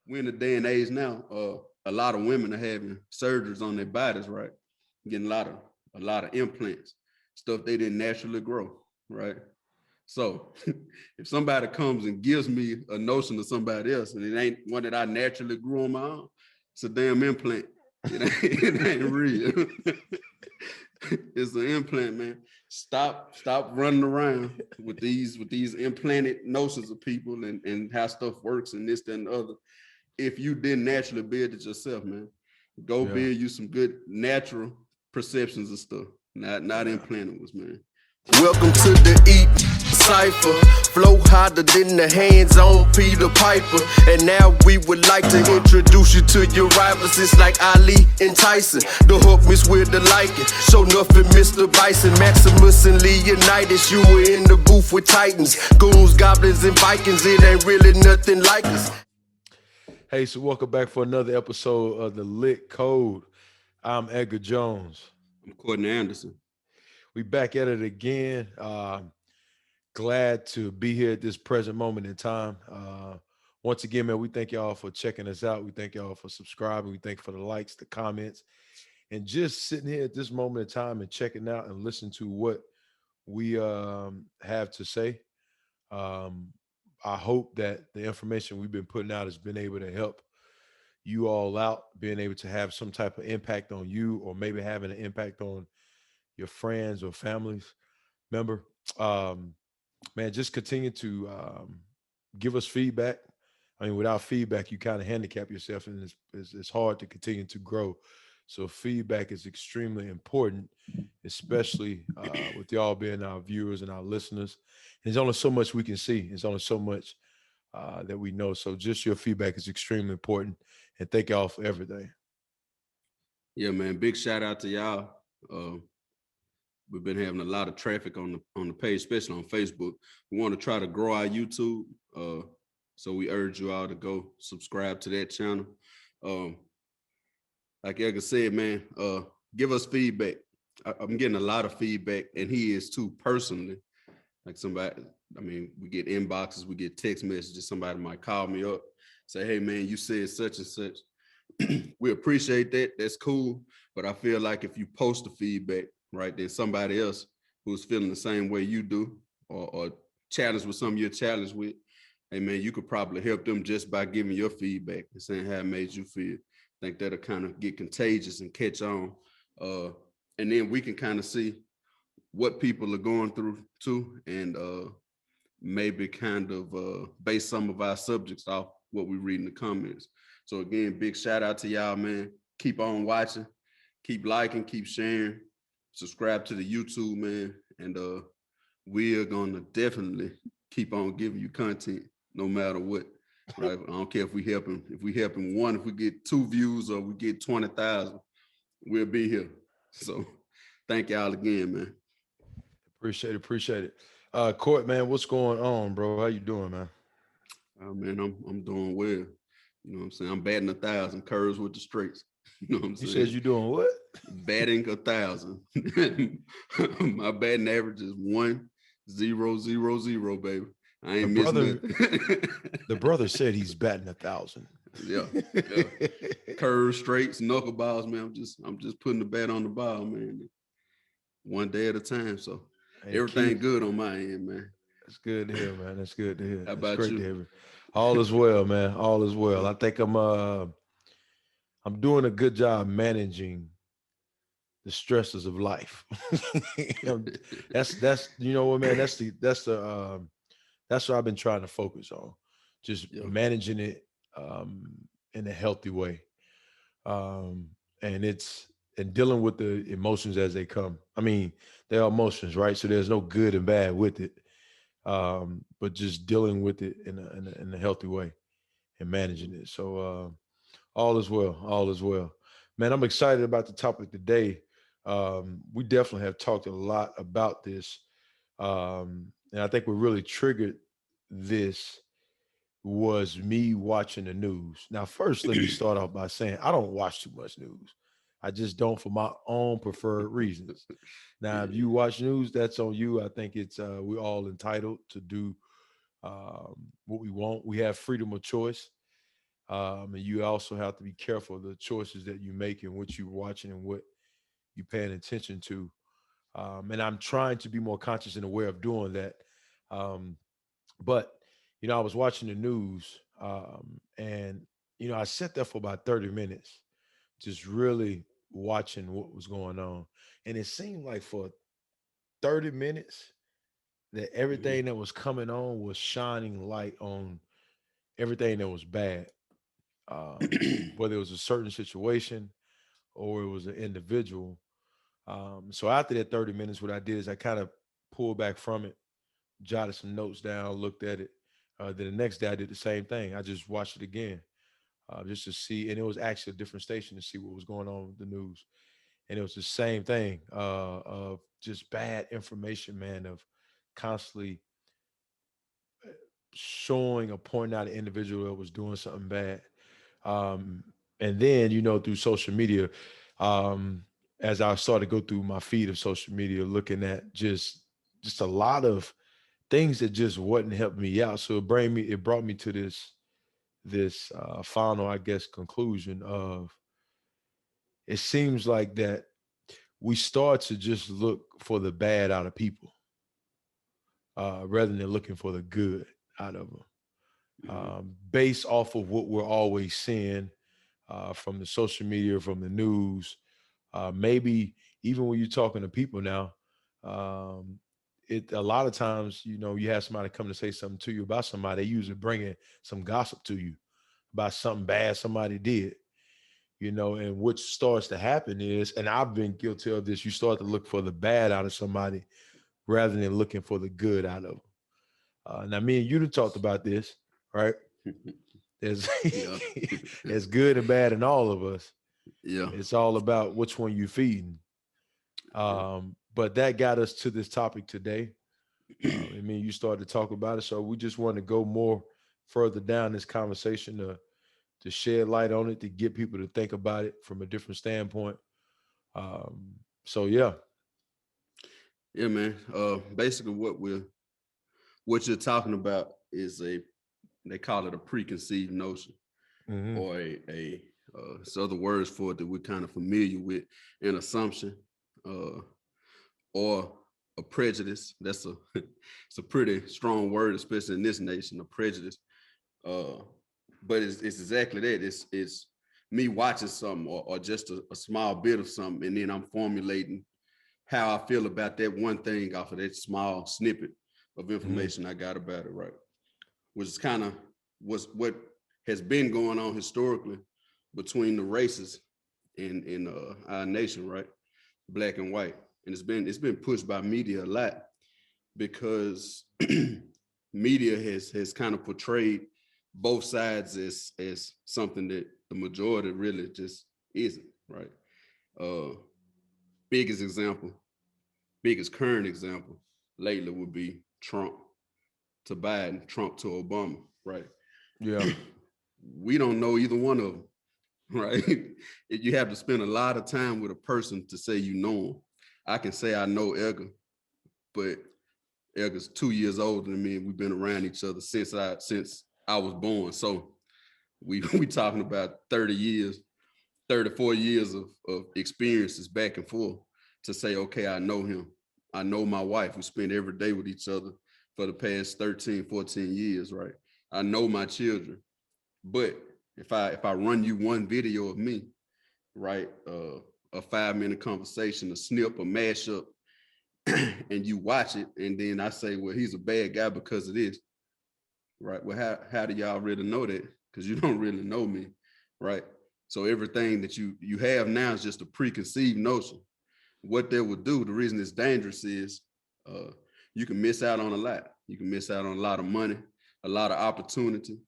we're in the day and age now. A lot of women are having surgeries on their bodies, right? Getting a lot of implants, stuff they didn't naturally grow, right? So if somebody comes and gives me a notion of somebody else and it ain't one that I naturally grew on my own, it's a damn implant. It ain't real. It's an implant, man. Stop running around with these implanted notions of people and how stuff works and this, that, and the other. If you didn't naturally build it yourself, man, go Yeah. build you some good natural perceptions of stuff, not Yeah. implanted ones, man. Welcome to the Eat Cypher. Flow harder than the hands on Peter Piper. And now we would like to introduce you to your rivals. It's like Ali and Tyson. The hook miss with the liking. So nothing, Mr. Bison. Maximus and Leonidas. You were in the booth with Titans. Goons, goblins, and Vikings. It ain't really nothing like us. Hey, so welcome back for another episode of the Lit Code. I'm Edgar Jones. I'm Courtney Anderson. We back at it again. Glad to be here at this present moment in time. Once again, man, we thank y'all for checking us out. We thank y'all for subscribing. We thank you for the likes, the comments, and just sitting here at this moment in time and checking out and listening to what we have to say. Um, I hope that the information we've been putting out has been able to help you all out, being able to have some type of impact on you, or maybe having an impact on your friends or families member. Um, Man, just continue to give us feedback. I mean, without feedback, you kind of handicap yourself, and it's hard to continue to grow. So feedback is extremely important, especially with y'all being our viewers and our listeners. There's only so much we can see. There's only so much that we know. So just your feedback is extremely important. And thank y'all for everything. Yeah, man. Big shout out to y'all. We've been having a lot of traffic on the page, especially on Facebook. We want to try to grow our YouTube, so we urge you all to go subscribe to that channel. Um, like Edgar said, man, give us feedback. I'm getting a lot of feedback, and he is too personally. Like somebody, I mean, we get inboxes, we get text messages. Somebody might call me up, say, "Hey, man, you said such and such." We appreciate that. That's cool. But I feel like if you post the feedback, right, then somebody else who's feeling the same way you do, or challenged with something you're challenged with, hey man, you could probably help them just by giving your feedback and saying how it made you feel. I think that'll kind of get contagious and catch on. Uh, and then we can kind of see what people are going through too, and maybe kind of base some of our subjects off what we read in the comments. So again, big shout out to y'all, man. Keep on watching, keep liking, keep sharing, subscribe to the YouTube, man. And we are gonna definitely keep on giving you content no matter what. Right. I don't care if we helping one, if we get 2 views or we get 20,000, we'll be here. So thank y'all again, man. Appreciate it. Court, man, what's going on, bro? How you doing, man? Oh man, I'm doing well. You know what I'm saying? I'm batting 1,000 curves with the straights. You know what I'm You said saying? you doing what? Batting 1,000. My batting average is 1,000, baby. I The ain't missing brother, nothing. the brother said he's batting 1,000. Yeah, yeah. Curves, straights, knuckleballs, man. I'm just putting the bat on the ball, man. One day at a time. So Hey, everything keep. good on my end, man. That's good to hear, man. That's good to hear. How That's about great to you? hear. All is well, man. All is well. I think I'm doing a good job managing the stresses of life. That's you know what, man. That's what I've been trying to focus on, just Yeah. managing it um, in a healthy way, um, and it's and dealing with the emotions as they come. I mean, they are emotions, right? So there's no good and bad with it, but just dealing with it in a healthy way and managing it. So all is well, all is well. Man, I'm excited about the topic today. We definitely have talked a lot about this, and I think what really triggered this was me watching the news. Now, first, let me start off by saying I don't watch too much news. I just don't for my own preferred reasons. Now, if Yeah. you watch news, that's on you. I think it's we're all entitled to do what we want. We have freedom of choice. And you also have to be careful of the choices that you make and what you're watching and what you're paying attention to. And I'm trying to be more conscious and aware of doing that. Um, but, I was watching the news, and, I sat there for about 30 minutes, just really watching what was going on. And it seemed like for 30 minutes that Mhm. everything that was coming on was shining light on everything that was bad. Whether it was a certain situation or it was an individual. So after that 30 minutes, what I did is I kind of pulled back from it, jotted some notes down, looked at it. Then the next day I did the same thing. I just watched it again, just to see, and it was actually a different station to see what was going on with the news. And it was the same thing, of just bad information, man, of constantly showing or pointing out an individual that was doing something bad. Um, and then, through social media, um, as I started to go through my feed of social media, looking at just a lot of things that just wasn't helping me out. So it brought me to this final, I guess, conclusion of, it seems like that we start to just look for the bad out of people, rather than looking for the good out of them, Mhm. based off of what we're always seeing, from the social media, from the news. Maybe even when you're talking to people now, um, it a lot of times, you have somebody come to say something to you about somebody. They usually bringing some gossip to you about something bad somebody did. And what starts to happen is, and I've been guilty of this, you start to look for the bad out of somebody rather than looking for the good out of them. Now, me and you done talked about this, right? There's Yeah. there's good and bad in all of us. Yeah. It's all about which one you feeding. Yeah. But that got us to this topic today. You started to talk about it, so we just want to go more further down this conversation to shed light on it, to get people to think about it from a different standpoint. So yeah. Yeah, man. Basically what you're talking about is they call it a preconceived notion, Hmm. or it's other words for it that we're kind of familiar with, an assumption, uh, or a prejudice. That's a it's a pretty strong word, especially in this nation, a prejudice. Uh, but it's exactly that. It's me watching something, or just a small bit of something, and then I'm formulating how I feel about that one thing off of that small snippet of Hmm. information I got about it, right? Which is kind of what has been going on historically between the races in our nation, right? Black and white. And it's been pushed by media a lot, because media has kind of portrayed both sides as something that the majority really just isn't, right? Uh biggest example, biggest current example lately would be Trump to Biden, Trump to Obama, right? Yeah. We don't know either one of them, right? You have to spend a lot of time with a person to say you know them. I can say I know Edgar, but Edgar's 2 years older than me, and we've been around each other since I was born. So we talking about 30 years, 34 years of experiences back and forth to say, okay, I know him. I know my wife. We spend every day with each other for the past 13, 14 years, right? I know my children. But if I run you one video of me, right, a 5-minute conversation, a snip, a mashup, and you watch it, and then I say, well, he's a bad guy because of this, right? Well, how do y'all really know that? Because you don't really know me, right? So everything that you have now is just a preconceived notion. What that would do, the reason it's dangerous is, uh, you can miss out on a lot. You can miss out on a lot of money, a lot of opportunity.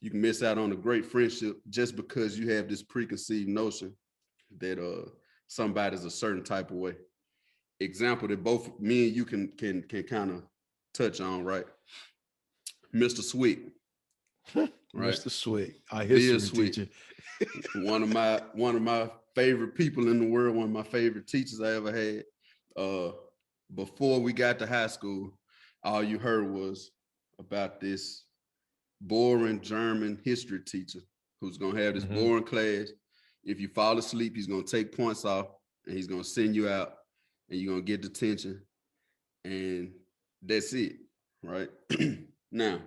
You can miss out on a great friendship just because you have this preconceived notion that somebody's a certain type of way. Example that both me and you can kind of touch on, right? Mr. Sweet, right? Mr. Swick, our Bill history Sweet, teacher. one of my favorite people in the world, one of my favorite teachers I ever had. Before we got to high school, all you heard was about this boring German history teacher who's gonna have this boring class. If you fall asleep, he's gonna take points off and he's gonna send you out and you're gonna get detention. And that's it, right? Now,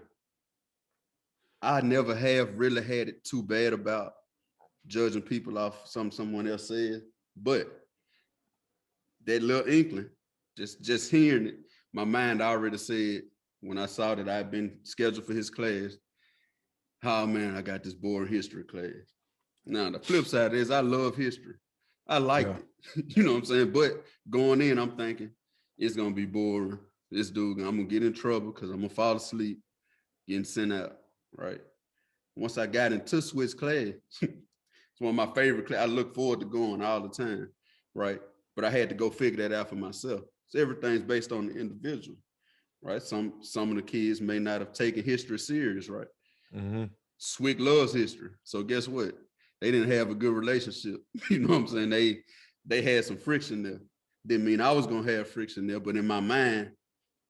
I never have really had it too bad about judging people off someone else said, but that little inkling, just hearing it, my mind already said when I saw that I'd been scheduled for his class, oh man, I got this boring history class. Now the flip side is I love history. I liked it, you know what I'm saying? But going in, I'm thinking it's gonna be boring. This dude, I'm gonna get in trouble because I'm gonna fall asleep, getting sent out, right? Once I got into Switch class, it's one of my favorite classes. I look forward to going all the time, right? But I had to go figure that out for myself. So everything's based on the individual, right? Some of the kids may not have taken history serious, right? Swick loves history. So guess what? They didn't have a good relationship. You know what I'm saying? They had some friction there. Didn't mean I was gonna have friction there, but in my mind,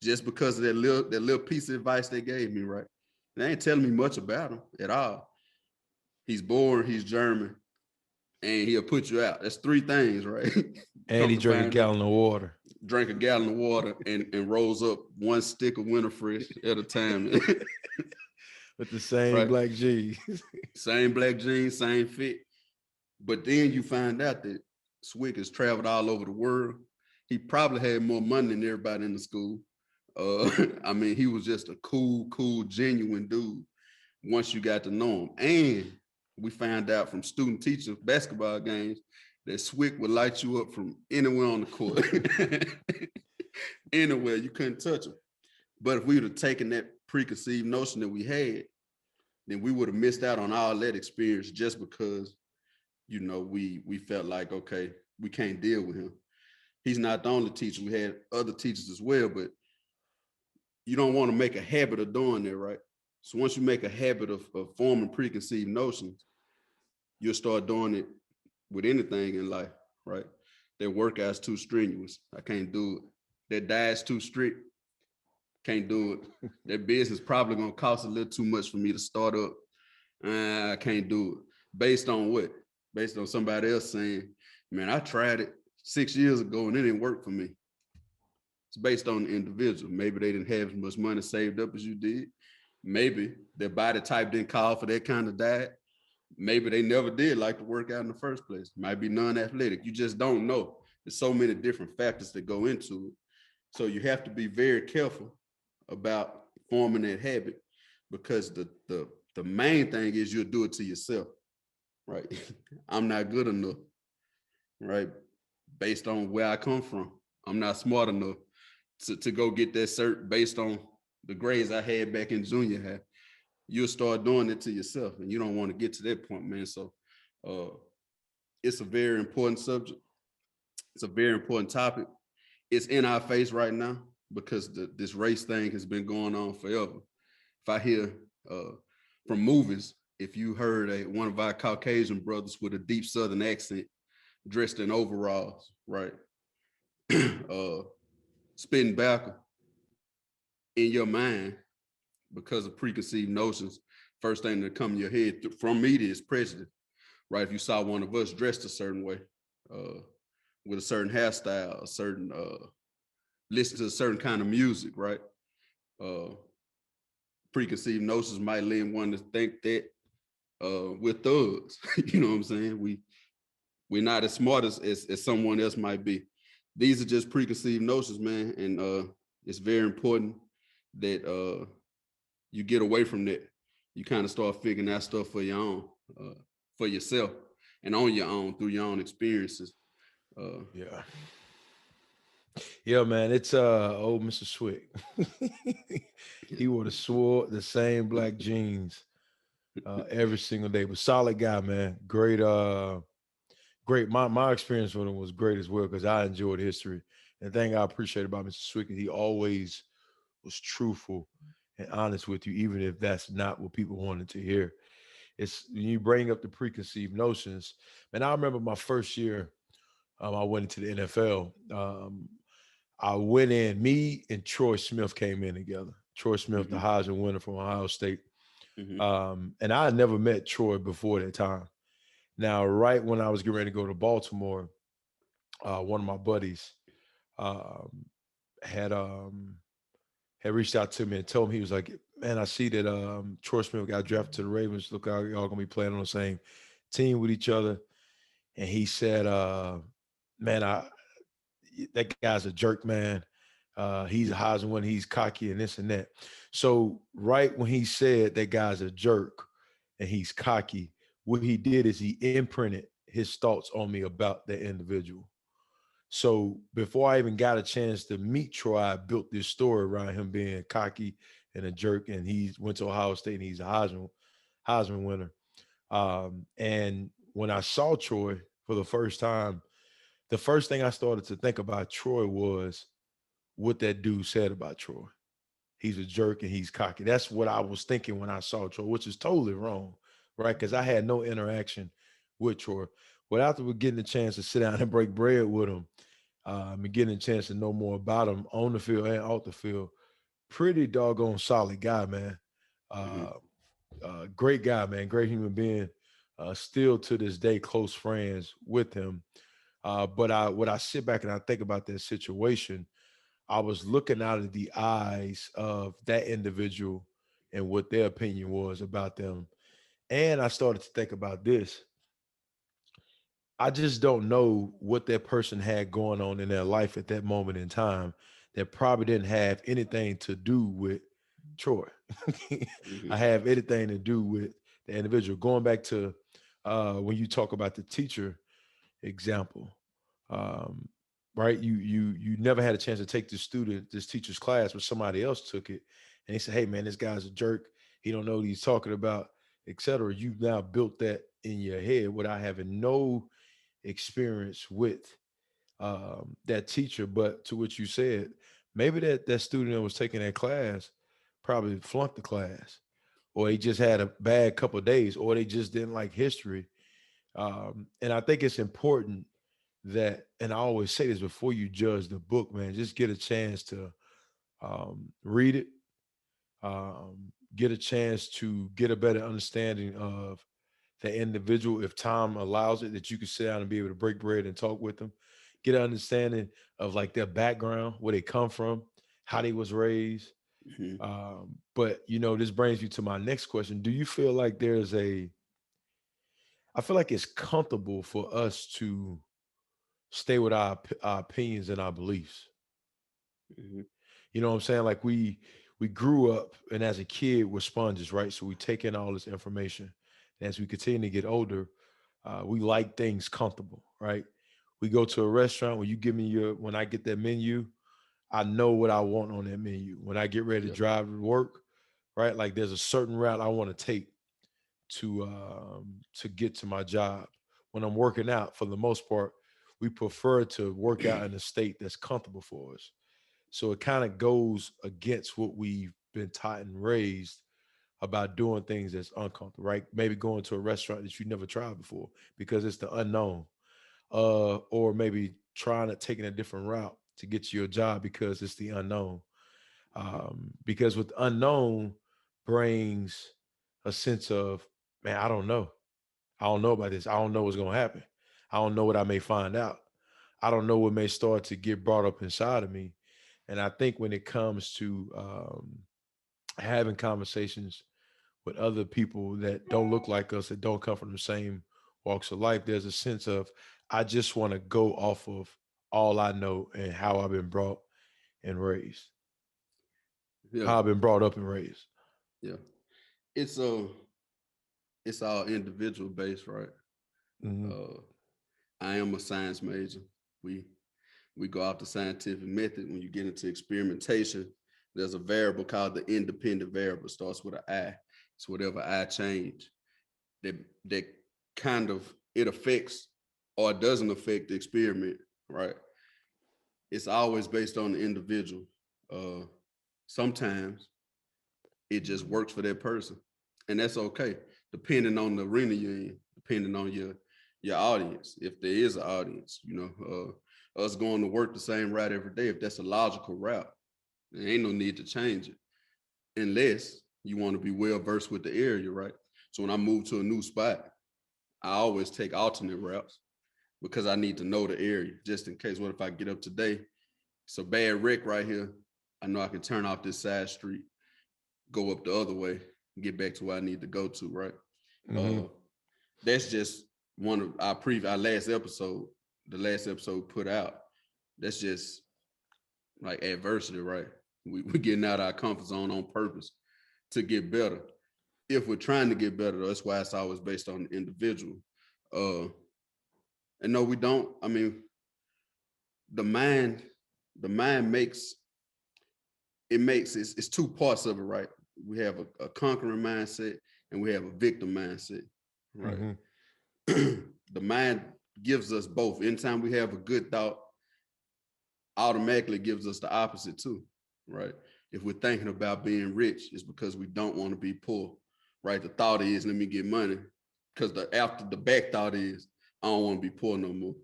just because of that little piece of advice they gave me, right? They ain't telling me much about him at all. He's boring, he's German, and he'll put you out. That's three things, right? And he drank a gallon of water. Drank a gallon of water and rolls up one stick of Winterfresh at a time. With the same black jeans. Same black jeans, same fit. But then you find out that Swick has traveled all over the world. He probably had more money than everybody in the school. I mean, he was just a cool, genuine dude once you got to know him. And we found out from student teacher basketball games that Swick would light you up from anywhere on the court. Anywhere, you couldn't touch him. But if we would have taken that preconceived notion that we had, then we would have missed out on all that experience just because, you know, we felt like, okay, we can't deal with him. He's not the only teacher. We had other teachers as well, but you don't want to make a habit of doing that, right? So once you make a habit of forming preconceived notions, you'll start doing it with anything in life, right? That workout's too strenuous. I can't do it. That diet's too strict. Can't do it. That business probably gonna cost a little too much for me to start up. I can't do it. Based on what? Based on somebody else saying, man, I tried it 6 years ago and it didn't work for me. It's based on the individual. Maybe they didn't have as much money saved up as you did. Maybe their body type didn't call for that kind of diet. Maybe they never did like to work out in the first place. Might be non-athletic. You just don't know. There's so many different factors that go into it. So you have to be very careful about forming that habit because the main thing is you'll do it to yourself, right? I'm not good enough, right? Based on where I come from. I'm not smart enough to go get that cert based on the grades I had back in junior high. You'll start doing it to yourself and you don't want to get to that point, man. So it's a very important subject. It's a very important topic. It's in our face right now because this race thing has been going on forever. If I hear from movies, if you heard one of our Caucasian brothers with a deep Southern accent dressed in overalls, right? Spitting back in your mind because of preconceived notions, first thing that come to your head from media is prejudice, right? If you saw one of us dressed a certain way, with a certain hairstyle, a certain, listen to a certain kind of music, right? Preconceived notions might lead one to think that we're thugs. You know what I'm saying? We're not as smart as someone else might be. These are just preconceived notions, man. And it's very important that you get away from that. You kind of start figuring out stuff for your own, for yourself and on your own through your own experiences. Yeah, man. It's old Mr. Swick. He would have swore the same black jeans every single day. But solid guy, man. Great, great. My experience with him was great as well because I enjoyed history. And the thing I appreciate about Mr. Swick is he always was truthful and honest with you, even if that's not what people wanted to hear. It's when you bring up the preconceived notions. And I remember my first year, I went into the NFL. I went in, me and Troy Smith came in together. Troy Smith, the Heisman winner from Ohio State. And I had never met Troy before that time. Now, right when I was getting ready to go to Baltimore, one of my buddies um, had had reached out to me and told me, he was like, "Man, I see that Troy Smith got drafted to the Ravens. Look, y'all gonna be playing on the same team with each other." And he said, "Man, that guy's a jerk, man. He's a Heisman winner. He's cocky and this and that." So right when he said that guy's a jerk and he's cocky, what he did is he imprinted his thoughts on me about that individual. So before I even got a chance to meet Troy, I built this story around him being cocky and a jerk, and he went to Ohio State and he's a Heisman winner. And when I saw Troy for the first time, the first thing I started to think about Troy was what that dude said about Troy. He's a jerk and he's cocky. That's what I was thinking when I saw Troy, which is totally wrong, right? Because I had no interaction with Troy. But after we getting the chance to sit down and break bread with him, and getting a chance to know more about him on the field and off the field, pretty doggone solid guy, man. Uh, Great guy, man. Great human being. Still to this day, close friends with him. But when I sit back and I think about that situation, I was looking out of the eyes of that individual and what their opinion was about them. And I started to think about this. I just don't know what that person had going on in their life at that moment in time that probably didn't have anything to do with Troy. I have anything to do with the individual. Going back to when you talk about the teacher example, um, right? You never had a chance to take this teacher's class, but somebody else took it, and they said, "Hey, man, this guy's a jerk. He don't know what he's talking about, etc." You've now built that in your head without having no experience with that teacher. But to what you said, maybe that student that was taking that class probably flunked the class, or he just had a bad couple of days, or they just didn't like history. And I think it's important that, and I always say this before you judge the book, man, just get a chance to read it, get a chance to get a better understanding of the individual, if time allows it, that you can sit down and be able to break bread and talk with them, get an understanding of like their background, where they come from, how they was raised. But this brings you to my next question. Do you feel like I feel like it's comfortable for us to stay with our opinions and our beliefs? You know what I'm saying? Like we grew up, and as a kid we're sponges, right? So we take in all this information. And as we continue to get older, we like things comfortable, right? We go to a restaurant, when I get that menu, I know what I want on that menu. When I get ready to drive to work, right? Like there's a certain route I want to take to get to my job. When I'm working out, for the most part, we prefer to work out in a state that's comfortable for us. So it kind of goes against what we've been taught and raised about doing things that's uncomfortable, right? Maybe going to a restaurant that you never tried before because it's the unknown, or maybe trying to taking a different route to get to your job because it's the unknown. Because with unknown brings a sense of, man, I don't know. I don't know about this. I don't know what's going to happen. I don't know what I may find out. I don't know what may start to get brought up inside of me. And I think when it comes to having conversations with other people that don't look like us, that don't come from the same walks of life, there's a sense of, I just want to go off of all I know and how I've been brought and raised, Yeah, how I've been brought up and raised. yeah. It's it's all individual based, right? Mhm. I am a science major. We we go off the scientific method. When you get into experimentation, there's a variable called the independent variable. It starts with an I. It's whatever I change that kind of it affects or doesn't affect the experiment, right? It's always based on the individual. Uh, Sometimes it just works for that person, and that's okay, depending on the arena you're in, depending on your audience. If there is an audience, us going to work the same route every day, if that's a logical route, there ain't no need to change it, unless you want to be well versed with the area, right? So when I move to a new spot, I always take alternate routes because I need to know the area just in case. What if I get up today? It's a bad wreck right here. I know I can turn off this side street, go up the other way, and get back to where I need to go to, right? That's just one of our last episode, the last episode put out. That's just like adversity, right? We're getting out of our comfort zone on purpose to get better. If we're trying to get better, that's why it's always based on the individual. And no, we don't. I mean, the mind makes it's two parts of it, right? We have a conquering mindset and we have a victim mindset, right? The mind gives us both. Anytime we have a good thought, automatically gives us the opposite too, right? If we're thinking about being rich, it's because we don't want to be poor, right? The thought is, let me get money, because after the back thought is, I don't want to be poor no more,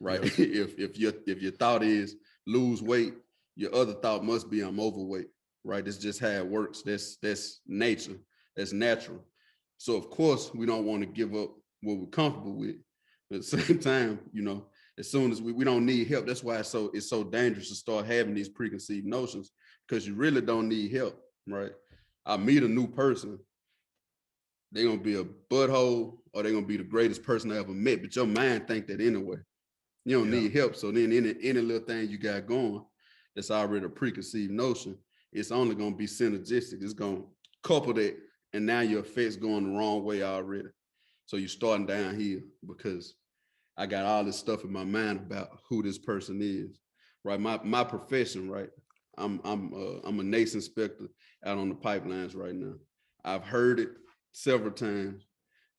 right? Yeah. if your thought is lose weight, your other thought must be I'm overweight, right? It's just how it works. That's nature. That's natural. So of course we don't want to give up what we're comfortable with. But at the same time, as soon as we don't need help, that's why it's so dangerous to start having these preconceived notions, because you really don't need help, right? I meet a new person, they're gonna be a butthole or they're gonna be the greatest person I ever met, but your mind think that anyway. You don't need help. So then any little thing you got going that's already a preconceived notion, it's only gonna be synergistic. It's gonna couple that, and now your effect's going the wrong way already. So you're starting down here because I got all this stuff in my mind about who this person is, right? My profession, right? I'm a NACE inspector out on the pipelines right now. I've heard it several times.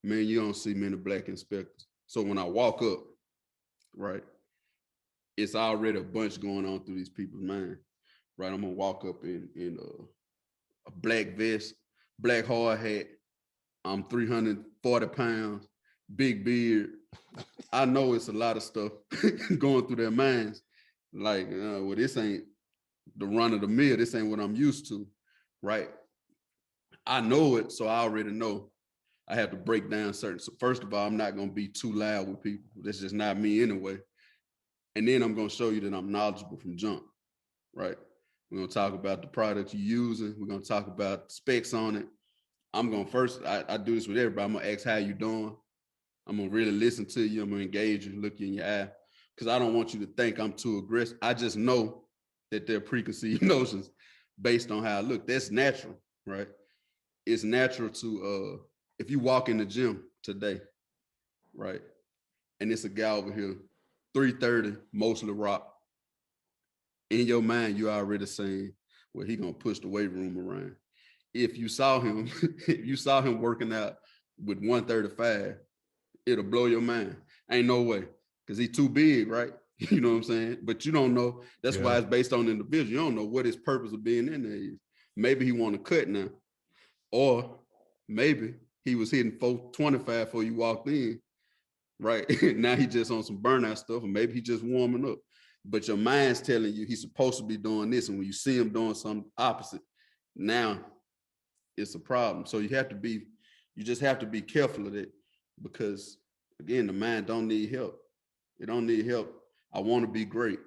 Man, you don't see many black inspectors. So when I walk up, right, it's already a bunch going on through these people's mind, right? I'm gonna walk up in a black vest, black hard hat. I'm 340 pounds, big beard. I know it's a lot of stuff going through their minds. Like, well, this ain't the run of the mill. This ain't what I'm used to, right? I know it, so I already know I have to break down certain. So first of all, I'm not gonna be too loud with people. That's just not me anyway. And then I'm gonna show you that I'm knowledgeable from jump, right? We're gonna talk about the product you're using. We're gonna talk about specs on it. I'm gonna first, I do this with everybody. I'm gonna ask how you doing. I'm gonna really listen to you. I'm gonna engage you, look you in your eye, because I don't want you to think I'm too aggressive. I just know that they're preconceived notions based on how I look. That's natural, right? It's natural to, if you walk in the gym today, right, and it's a guy over here, 330, mostly rock. In your mind, you're already saying, well, he gonna push the weight room around. If you saw him, if you saw him working out with 135, it'll blow your mind. Ain't no way, because he's too big, right? You know what I'm saying? But you don't know. That's why it's based on the individual. You don't know what his purpose of being in there is. Maybe he want to cut now, or maybe he was hitting 425 before you walked in, right? Now he just on some burnout stuff, or maybe he just warming up. But your mind's telling you he's supposed to be doing this, and when you see him doing something opposite, now it's a problem. So you just have to be careful of it, because again, the mind don't need help. It don't need help. I want to be great,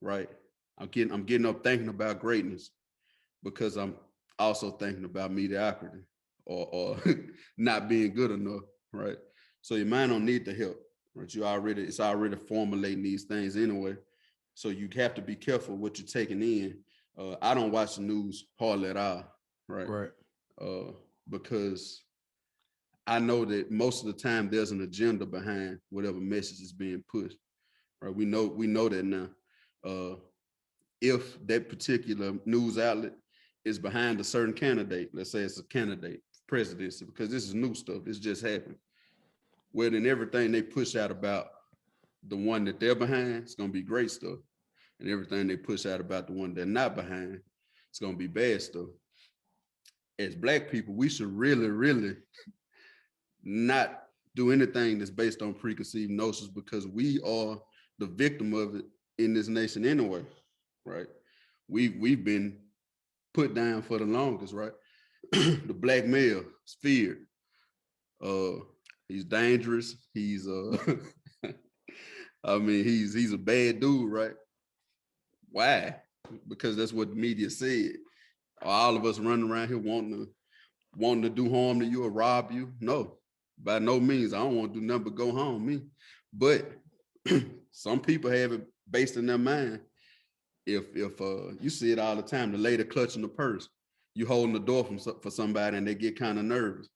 right? I'm getting up thinking about greatness because I'm also thinking about mediocrity or not being good enough, right? So your mind don't need the help, right? It's already formulating these things anyway. So you have to be careful what you're taking in. I don't watch the news hardly at all, right? Right. Because I know that most of the time there's an agenda behind whatever message is being pushed, right? We know that now. If that particular news outlet is behind a certain candidate, let's say it's a candidate presidency, because this is new stuff, this just happened. Well, then everything they push out about the one that they're behind, it's gonna be great stuff. And everything they push out about the one they're not behind, it's gonna be bad stuff. As Black people, we should really, really not do anything that's based on preconceived notions, because we are the victim of it in this nation anyway, right? We've been put down for the longest, right? the black male is feared. He's dangerous. He's I mean, he's a bad dude, right? Why? Because that's what the media said. All of us running around here wanting to do harm to you or rob you. No, by no means. I don't want to do nothing but go home, me. But some people have it based in their mind. If you see it all the time, the lady clutching the purse, you holding the door for somebody and they get kind of nervous,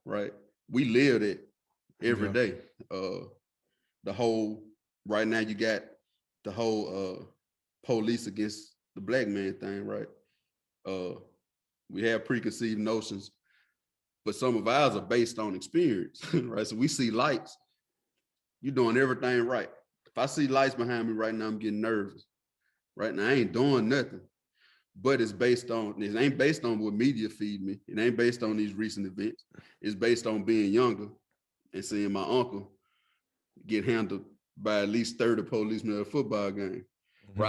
right? We live it every day. The whole right now you got the whole police against the black man thing, right? We have preconceived notions, but some of ours are based on experience, right? So we see lights, you're doing everything right. If I see lights behind me right now, I'm getting nervous. Right now, I ain't doing nothing, but it ain't based on what media feed me. It ain't based on these recent events. It's based on being younger and seeing my uncle get handled by at least 30 policemen at a football game. Bro,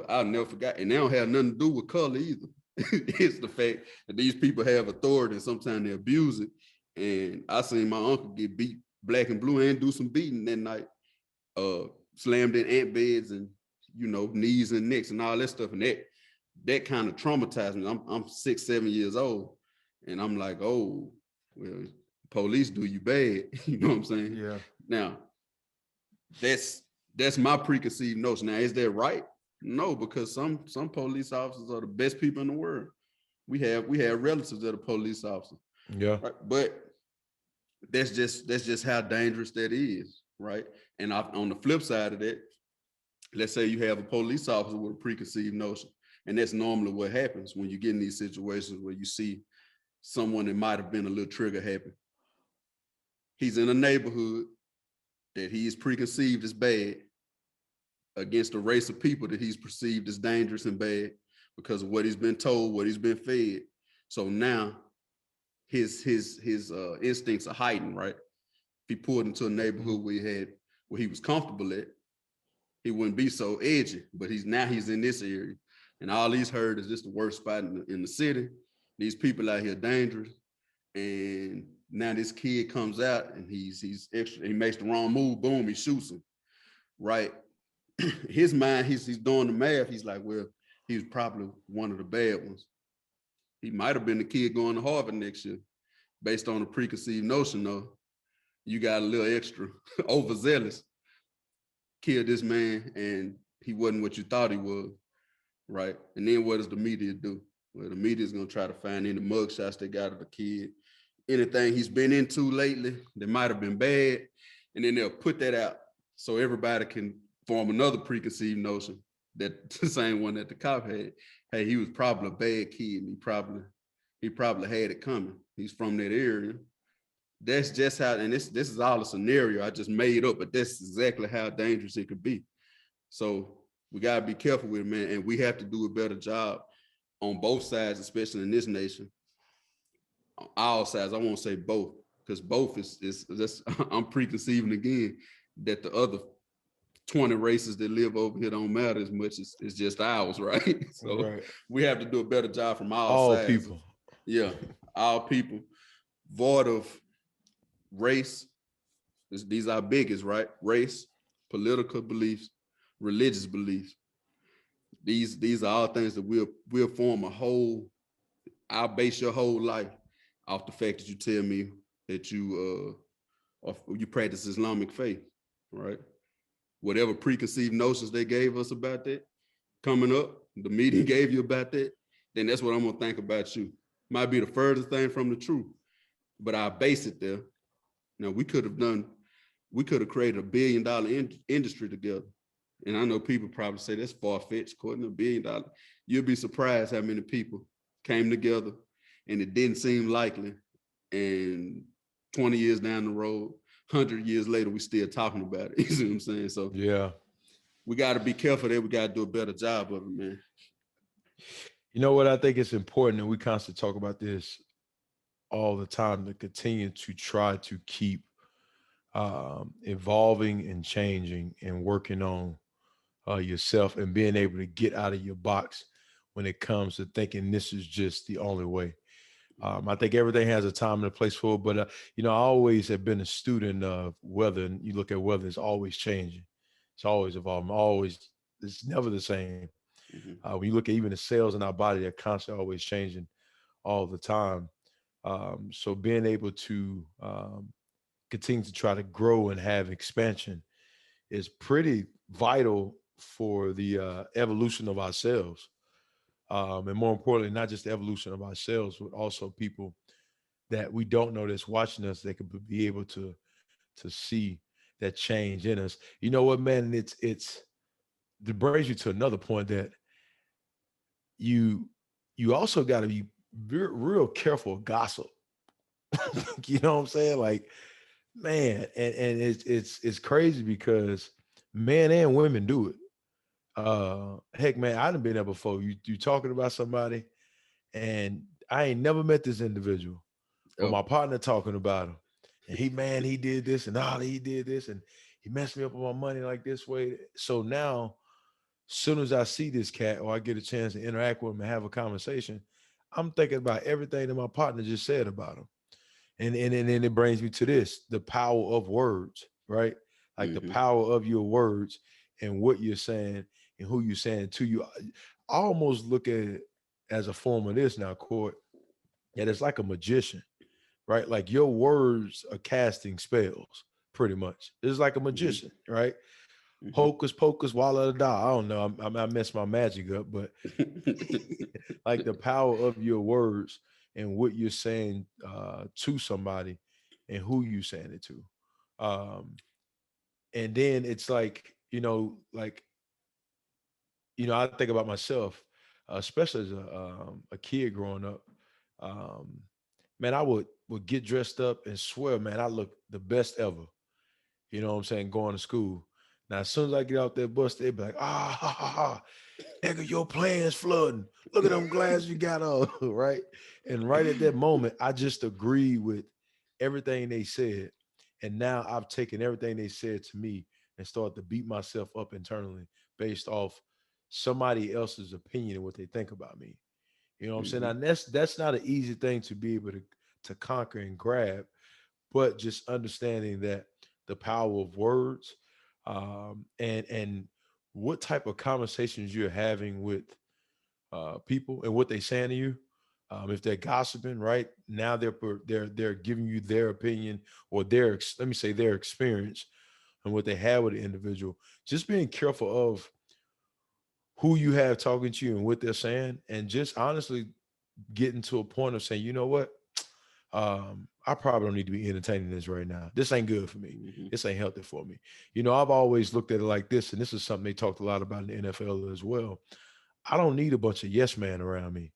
I'll never forgot. And they don't have nothing to do with color either. It's the fact that these people have authority and sometimes they abuse it. And I seen my uncle get beat black and blue and do some beating that night. Slammed in ant beds and knees and necks and all that stuff. And that kind of traumatized me. I'm 6, 7 years old. And I'm like, oh, well, police do you bad. You know what I'm saying? Yeah. Now, that's my preconceived notion. Now, is that right? No, because some police officers are the best people in the world. We have relatives that are police officers. Yeah. Right? But that's just how dangerous that is, right? And on the flip side of that, let's say you have a police officer with a preconceived notion, and that's normally what happens when you get in these situations where you see someone that might have been a little trigger happy. He's in a neighborhood that he is preconceived as bad against a race of people that he's perceived as dangerous and bad because of what he's been told, what he's been fed. So now his instincts are heightened, right? If he pulled into a neighborhood where he was comfortable at, he wouldn't be so edgy. But he's in this area, and all he's heard is this the worst spot in the city. These people out here dangerous, and now this kid comes out and he's extra. He makes the wrong move, boom, he shoots him, right? His mind, he's doing the math. He's like, well, he was probably one of the bad ones. He might have been the kid going to Harvard next year, based on a preconceived notion, though. You got a little extra overzealous. Killed this man, and he wasn't what you thought he was, right? And then what does the media do? Well, the media is going to try to find any mugshots they got of the kid, anything he's been into lately that might have been bad, and then they'll put that out so everybody can form another preconceived notion that the same one that the cop had. Hey, he was probably a bad kid, and he probably had it coming. He's from that area. That's just how, and this is all a scenario I just made up, but that's exactly how dangerous it could be. So we gotta be careful with it, man, and we have to do a better job on both sides, especially in this nation. On all sides, I won't say both, because both is just I'm preconceiving again that the other 20 races that live over here don't matter as much as it's just ours, right? So right. We have to do a better job from all sides. People. Yeah, all people, void of race. These are biggest, right? Race, political beliefs, religious beliefs. These are all things that we'll form a whole. I'll base your whole life off the fact that you tell me that you practice Islamic faith, right? Whatever preconceived notions they gave us about that coming up, the media gave you about that, then that's what I'm gonna think about you. Might be the furthest thing from the truth, but I base it there. Now we could have created $1 billion industry together. And I know people probably say that's far-fetched, Courtney, $1 billion. You'll be surprised how many people came together and it didn't seem likely. And 20 years down the road, 100 years later, we still talking about it. You see what I'm saying? So yeah, we got to be careful that we got to do a better job of it, man. You know what? I think it's important, and we constantly talk about this all the time, to continue to try to keep evolving and changing and working on yourself and being able to get out of your box when it comes to thinking this is just the only way. I think everything has a time and a place for it, but I always have been a student of weather, and you look at weather; it's always changing, it's always evolving, always. It's never the same. Mhm. When you look at even the cells in our body, they're constantly always changing all the time. So being able to continue to try to grow and have expansion is pretty vital for the evolution of ourselves. And more importantly, not just the evolution of ourselves, but also people that we don't know that's watching us that could be able to see that change in us. You know what, man? It's it brings you to another point that you you also got to be real careful of gossip. You know what I'm saying? Like, man, and it's crazy because men and women do it. Heck, man, I done been there before. You talking about somebody, and I ain't never met this individual, but Oh. my partner talking about him, and he did this, and he did this, and he messed me up with my money like this way. So now, soon as I see this cat or I get a chance to interact with him and have a conversation, I'm thinking about everything that my partner just said about him. And then it brings me to this: the power of words, right? Like the Mhm. power of your words and what you're saying and who you're saying to you. I almost look at it as a form of this now, Court. That it's like a magician, right? Like your words are casting spells, pretty much. It's like a Mhm. magician, right? Mhm. Hocus pocus, walla da. I don't know. I messed my magic up, but like the power of your words and what you're saying to somebody and who you saying it to. Um, and then it's like, I think about myself, especially as a kid growing up. Um, man, I would get dressed up and swear, man, I look the best ever. You know what I'm saying? Going to school. Now, as soon as I get out that bus, they be like, ha, ha, ha. Edgar, your plan's flooding. Look at them glasses you got on, right? And right at that moment, I just agreed with everything they said. And now I've taken everything they said to me and started to beat myself up internally based off somebody else's opinion and what they think about me. You know what I'm saying? Mhm. And that's not an easy thing to be able to conquer and grab, but just understanding that the power of words, and what type of conversations you're having with people and what they're saying to you. If they're gossiping, right now they're giving you their opinion or let me say their experience and what they had with the individual. Just being careful of who you have talking to you and what they're saying, and just honestly getting to a point of saying, you know what, I probably don't need to be entertaining this right now. This ain't good for me. Mhm. This ain't healthy for me. I've always looked at it like this, and this is something they talked a lot about in the NFL as well. I don't need a bunch of yes man around me.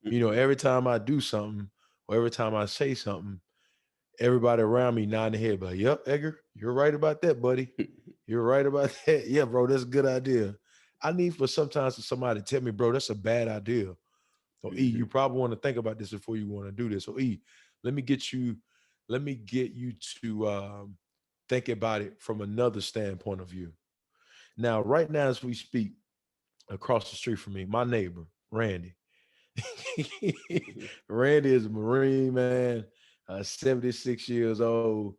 Mhm. Every time I do something or every time I say something, everybody around me nodding their head, like, yep, Edgar, you're right about that, buddy. You're right about that. Yeah, bro, that's a good idea. I need for sometimes for somebody to tell me, bro, that's a bad idea. Or E, you Mhm. probably want to think about this before you want to do this. Or E, let me get you, to think about it from another standpoint of view. Now, right now, as we speak, across the street from me, my neighbor, Randy. Mhm. Randy is a Marine, man, 76 years old.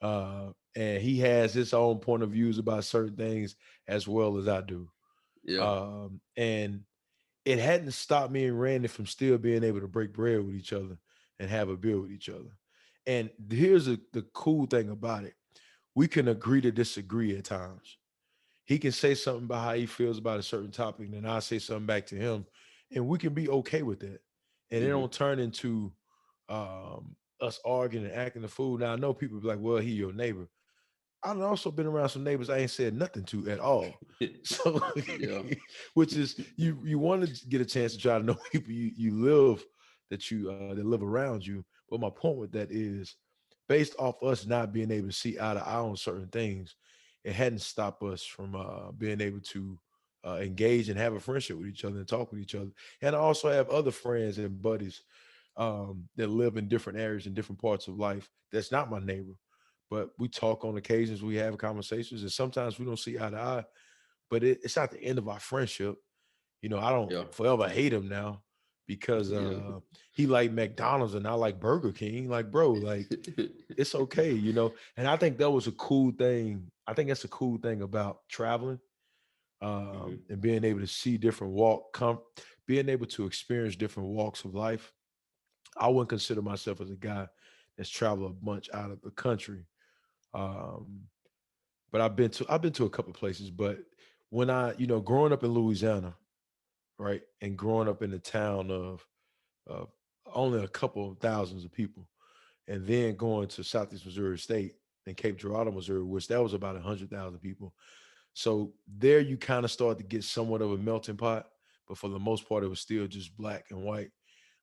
And he has his own point of views about certain things as well as I do. Yeah. And it hadn't stopped me and Randy from still being able to break bread with each other and have a beer with each other. And here's the cool thing about it. We can agree to disagree at times. He can say something about how he feels about a certain topic, and then I say something back to him, and we can be okay with that. And it Mhm. don't turn into us arguing and acting a fool. Now I know people be like, "Well, he your neighbor." I've also been around some neighbors I ain't said nothing to at all. So, Yeah. which is you want to get a chance to try to know people you live that live around you. But my point with that is, based off us not being able to see eye to eye on certain things, it hadn't stopped us from being able to engage and have a friendship with each other and talk with each other. And I also have other friends and buddies that live in different areas in different parts of life. That's not my neighbor, but we talk on occasions. We have conversations, and sometimes we don't see eye to eye. But it's not the end of our friendship. I don't Yeah. forever hate him now. because he liked McDonald's and I like Burger King. Like, bro, like it's okay, you know. And I think that was a cool thing. I think that's a cool thing about traveling, and being able to see different being able to experience different walks of life. I wouldn't consider myself as a guy that's traveled a bunch out of the country. Um, but I've been to a couple of places. But when growing up in Louisiana, right, and growing up in the town of only a couple of thousands of people, and then going to Southeast Missouri State and Cape Girardeau, Missouri, which that was about 100,000 people. So there you kind of start to get somewhat of a melting pot, but for the most part, it was still just black and white.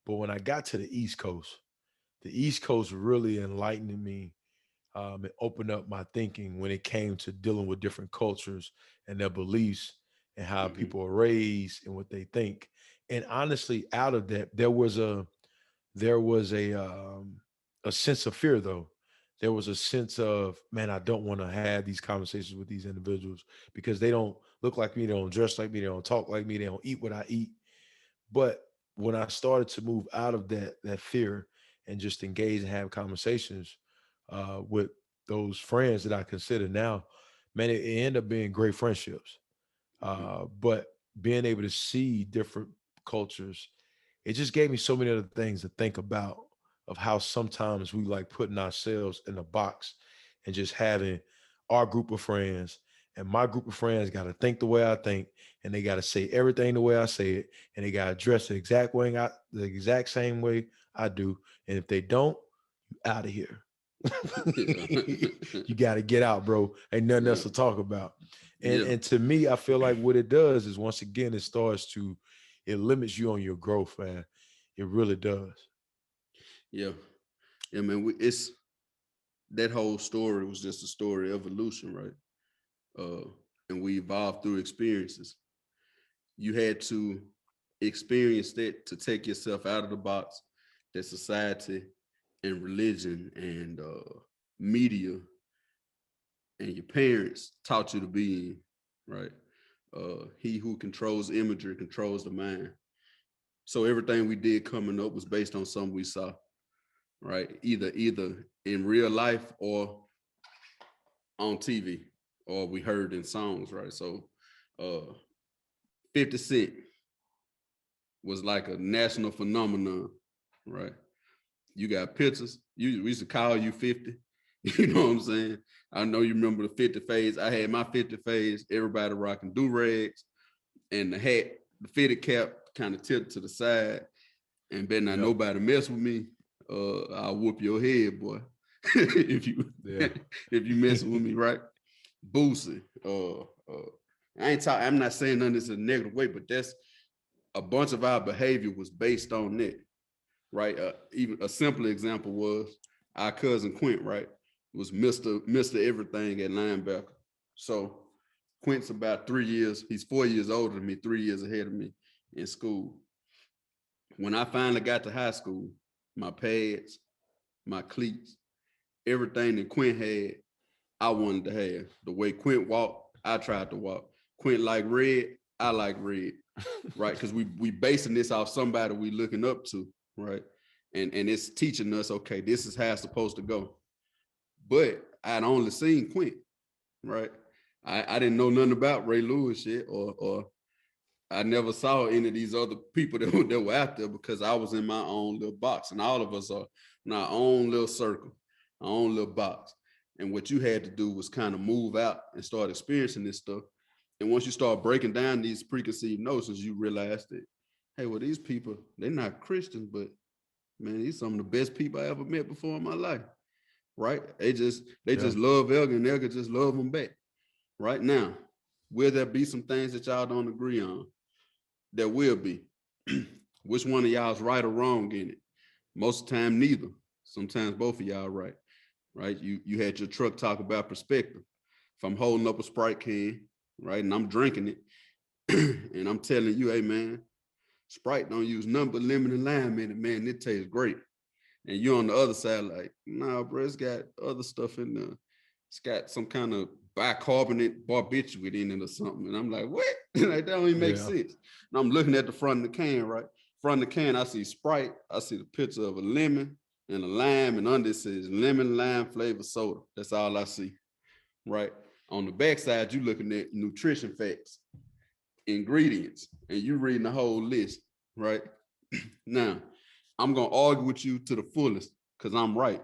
But when I got to the East Coast really enlightened me, and opened up my thinking when it came to dealing with different cultures and their beliefs and how people are raised and what they think. And honestly, out of that, there was a sense of fear though. There was a sense of, man, I don't want to have these conversations with these individuals because they don't look like me, they don't dress like me, they don't talk like me, they don't eat what I eat. But when I started to move out of that fear and just engage and have conversations with those friends that I consider now, man, it ended up being great friendships. But being able to see different cultures, it just gave me so many other things to think about of how sometimes we like putting ourselves in a box and just having our group of friends and my group of friends got to think the way I think and they got to say everything the way I say it and they got to dress the exact same way I do. And if they don't, you out of here. You got to get out, bro. Ain't nothing else to talk about. And to me, I feel like what it does is once again, it limits you on your growth, man. It really does. Yeah. Yeah, man. It's that whole story was just a story of evolution, right? And we evolved through experiences. You had to experience that to take yourself out of the box that society and religion and media and your parents taught you to be in, right? He who controls imagery controls the mind. So everything we did coming up was based on something we saw, right? Either in real life or on TV, or we heard in songs, right? So 50 Cent was like a national phenomenon, right? You got pictures. We used to call you 50. You know what I'm saying? I know you remember the 50 phase. I had my 50 phase, everybody rocking do-rags and the hat, the fitted cap kind of tipped to the side. And better not nobody mess with me. I'll whoop your head, boy. if you mess with me, right? Boosie. I'm not saying none of this in a negative way, but that's a bunch of our behavior was based on that, right? Even a simple example was our cousin Quint, right? Was Mr. Everything at linebacker. So Quint's about 3 years, he's 4 years older than me, 3 years ahead of me in school. When I finally got to high school, my pads, my cleats, everything that Quint had, I wanted to have. The way Quint walked, I tried to walk. Quint like red, I like red, right? Because we basing this off somebody we looking up to, right? And it's teaching us, okay, this is how it's supposed to go. But I'd only seen Quint, right? I didn't know nothing about Ray Lewis shit, or I never saw any of these other people that were out there because I was in my own little box, and all of us are in our own little circle, our own little box. And what you had to do was kind of move out and start experiencing this stuff. And once you start breaking down these preconceived notions, you realize that, hey, well, these people, they're not Christians, but man, these some of the best people I ever met before in my life, right? They just love Elgin, and Elgin just love them back. Right now, will there be some things that y'all don't agree on? There will be. Which one of y'all is right or wrong in it? Most of the time, neither. Sometimes both of y'all right. Right? You had your truck talk about perspective. If I'm holding up a Sprite can, right, and I'm drinking it, and I'm telling you, hey man, Sprite don't use nothing but lemon and lime in it, man, it tastes great. And you're on the other side like, nah, bro, it's got other stuff in there. It's got some kind of bicarbonate barbiturate in it or something. And I'm like, what? Like, that don't even make sense. And I'm looking at the front of the can, right? From the can, I see Sprite. I see the picture of a lemon and a lime, and under it says lemon lime flavor soda. That's all I see, right? On the backside, you looking at nutrition facts, ingredients, and you reading the whole list, right? Now, I'm gonna argue with you to the fullest because I'm right,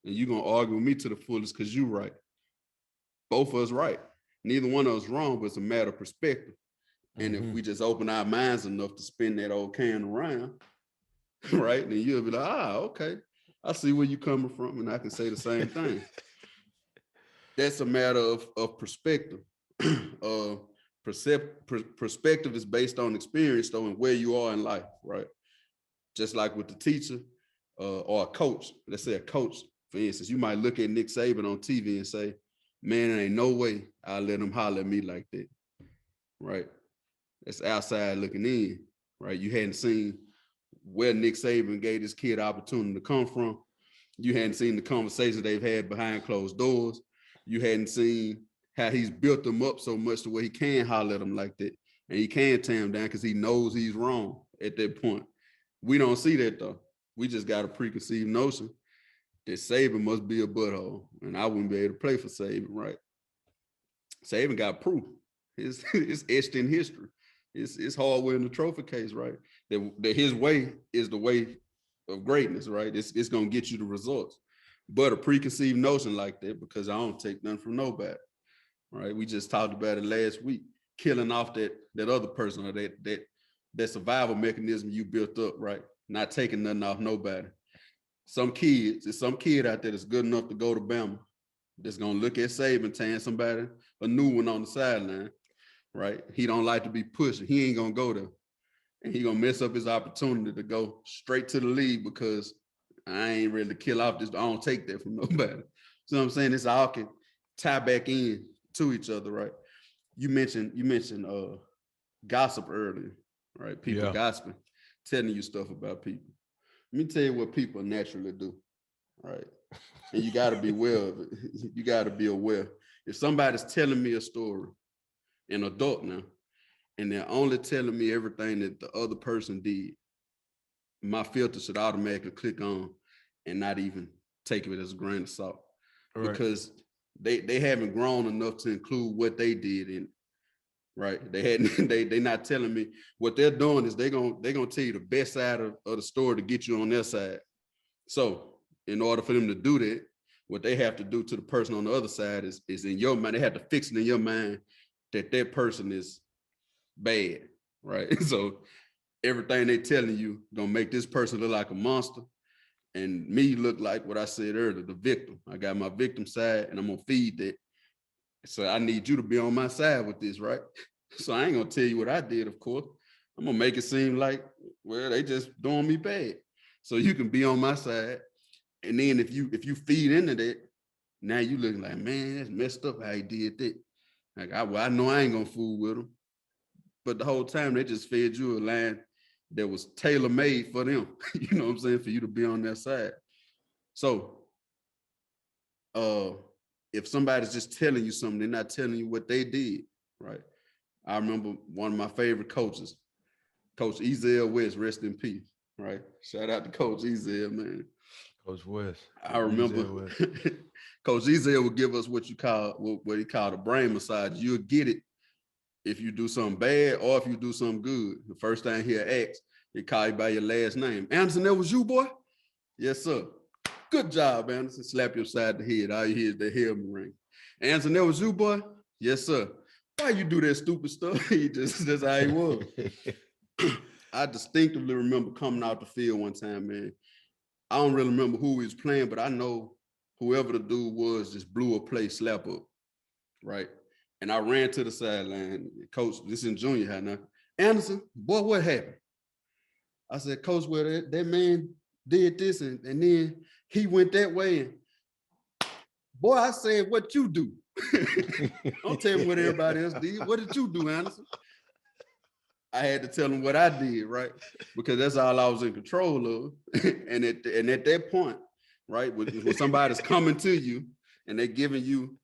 and you're gonna argue with me to the fullest because you're right. Both of us right. Neither one of us wrong, but it's a matter of perspective. And if we just open our minds enough to spin that old can around, right, then you'll be like, okay, I see where you're coming from, and I can say the same thing. That's a matter of perspective. Perspective is based on experience, though, and where you are in life, right? Just like with the teacher or a coach. Let's say a coach, for instance, you might look at Nick Saban on TV and say, man, there ain't no way I'll let him holler at me like that, right? That's outside looking in, right? You hadn't seen where Nick Saban gave this kid opportunity to come from. You hadn't seen the conversations they've had behind closed doors. You hadn't seen how he's built them up so much to where he can holler at them like that. And he can tear him down because he knows he's wrong at that point. We don't see that, though. We just got a preconceived notion that Saban must be a butthole, and I wouldn't be able to play for Saban, right? Saban got proof. It's etched in history. It's hard winning the trophy case, right? That his way is the way of greatness, right? It's gonna get you the results. But a preconceived notion like that, because I don't take nothing from nobody, right? We just talked about it last week, killing off that other person or that survival mechanism you built up, right? Not taking nothing off nobody. There's some kid out there that's good enough to go to Bama that's gonna look at Saban tearing somebody a new one on the sideline, right? He don't like to be pushed. He ain't gonna go there. And he gonna mess up his opportunity to go straight to the league because I ain't ready to kill off this. I don't take that from nobody. So what I'm saying, this all can tie back in to each other, right? You mentioned gossip earlier, right? People gossiping, telling you stuff about people. Let me tell you what people naturally do, right? And you got to be aware of it. You got to be aware. If somebody's telling me a story, an adult now, and they're only telling me everything that the other person did, my filter should automatically click on and not even take it as a grain of salt, right? Because they haven't grown enough to include what they did in it, right? They not telling me what they're doing is they're gonna tell you the best side of the story to get you on their side. So in order for them to do that, what they have to do to the person on the other side is in your mind. They have to fix it in your mind that person is bad, right? So everything they telling you gonna make this person look like a monster and me look like what I said earlier, the victim. I got my victim side and I'm gonna feed that. So I need you to be on my side with this, right? So I ain't gonna tell you what I did, of course. I'm gonna make it seem like, well, they just doing me bad. So you can be on my side. And then if you feed into that, now you looking like, man, that's messed up how he did that. Like, I know I ain't gonna fool with him. But the whole time they just fed you a line that was tailor-made for them. You know what I'm saying? For you to be on their side. So if somebody's just telling you something, they're not telling you what they did, right? I remember one of my favorite coaches, Coach Ezel West, rest in peace, right? Shout out to Coach Ezel, man. Coach West. I remember Coach Ezel would give us what he called a brain massage. You'll get it if you do something bad or if you do something good. The first thing he'll ask, he call you by your last name. Anderson, that was you, boy? Yes, sir. Good job, Anderson. Slap you upside the head. All you hear is the helmet ring. Anderson, that was you, boy? Yes, sir. Why you do that stupid stuff? That's how he was. I distinctively remember coming out the field one time, man. I don't really remember who he was playing, but I know whoever the dude was just blew a play slap up, right? And I ran to the sideline. Coach, this is in junior high now. Anderson, boy, what happened? I said, Coach, well, that man did this and then he went that way. And boy, I said, what you do? Don't tell me what everybody else did. What did you do, Anderson? I had to tell him what I did, right? Because that's all I was in control of. and at that point, right, when somebody's coming to you and they're giving you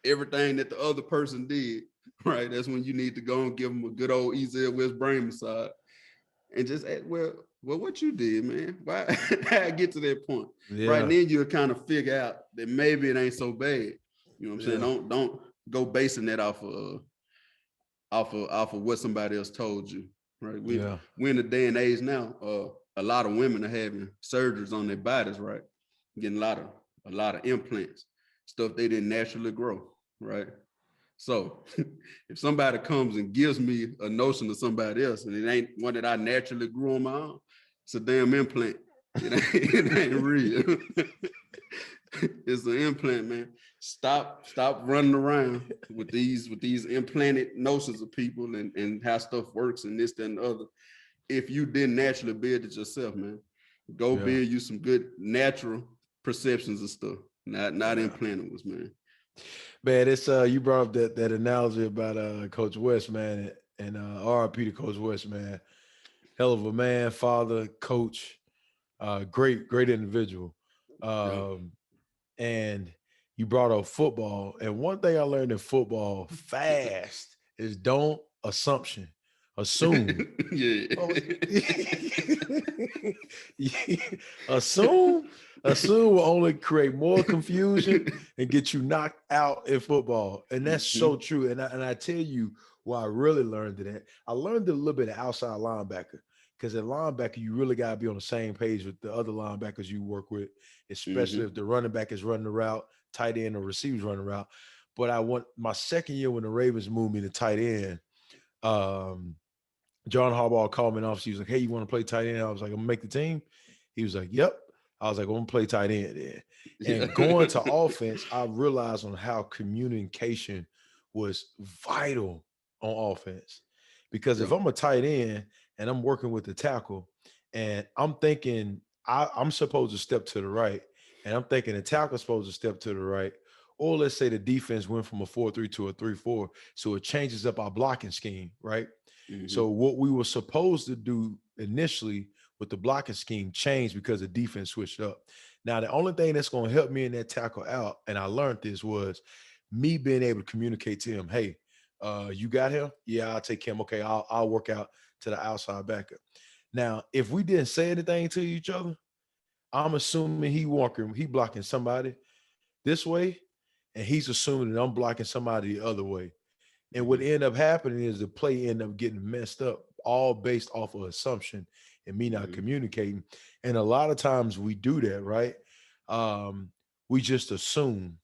everything that the other person did, right, that's when you need to go and give them a good old Ezel West brain massage and just ask, well, what you did, man? Why how I get to that point? Yeah. Right. And then you'll kind of figure out that maybe it ain't so bad. You know what I'm saying? Don't go basing that off of what somebody else told you. Right. We're in the day and age now. A lot of women are having surgeries on their bodies, right? Getting a lot of implants, stuff they didn't naturally grow, right? So if somebody comes and gives me a notion of somebody else and it ain't one that I naturally grew on my own, it's a damn implant. It ain't real. It's an implant, man. Stop running around with these implanted notions of people and how stuff works and this, that, and the other. If you didn't naturally build it yourself, man, go build you some good natural perceptions of stuff, not implanted ones, man. Man, it's you brought up that analogy about Coach West, man, and RIP to Coach West, man. Hell of a man, father, coach, great individual. And you brought up football, and one thing I learned in football fast is don't assume. Yeah. Assume will only create more confusion and get you knocked out in football. And that's so true. And I tell you why I really learned that. I learned it a little bit of outside linebacker, because at linebacker, you really got to be on the same page with the other linebackers you work with, especially if the running back is running the route, tight end or receiver's running the route. But my second year when the Ravens moved me to tight end, John Harbaugh called me in office. He was like, hey, you want to play tight end? I was like, I'm going to make the team. He was like, yep. I was like, I'm going to play tight end then. And going to offense, I realized on how communication was vital on offense. Because if I'm a tight end and I'm working with the tackle and I'm thinking I'm supposed to step to the right and I'm thinking the tackle's supposed to step to the right, or let's say the defense went from a 4-3 to a 3-4, so it changes up our blocking scheme, right? So what we were supposed to do initially with the blocking scheme changed because the defense switched up. Now, the only thing that's going to help me in that tackle out, and I learned this, was me being able to communicate to him, hey, you got him? Yeah, I'll take him. Okay, I'll work out to the outside backup. Now, if we didn't say anything to each other, I'm assuming he blocking somebody this way, and he's assuming that I'm blocking somebody the other way. And what ended up happening is the play ended up getting messed up, all based off of assumption and me not communicating. And a lot of times we do that, right? We just assume.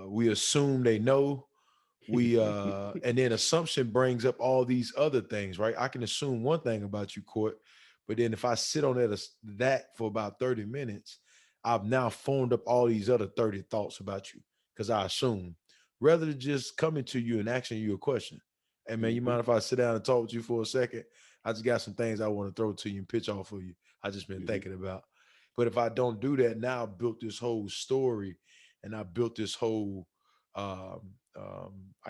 We assume they know. And then assumption brings up all these other things, right? I can assume one thing about you, Court, but then if I sit on that for about 30 minutes, I've now formed up all these other 30 thoughts about you because I assume, rather than just coming to you and asking you a question. Hey, man, you mind if I sit down and talk with you for a second? I just got some things I want to throw to you and pitch off for you. I just been thinking about. But if I don't do that, now I built this whole story and I built this whole, I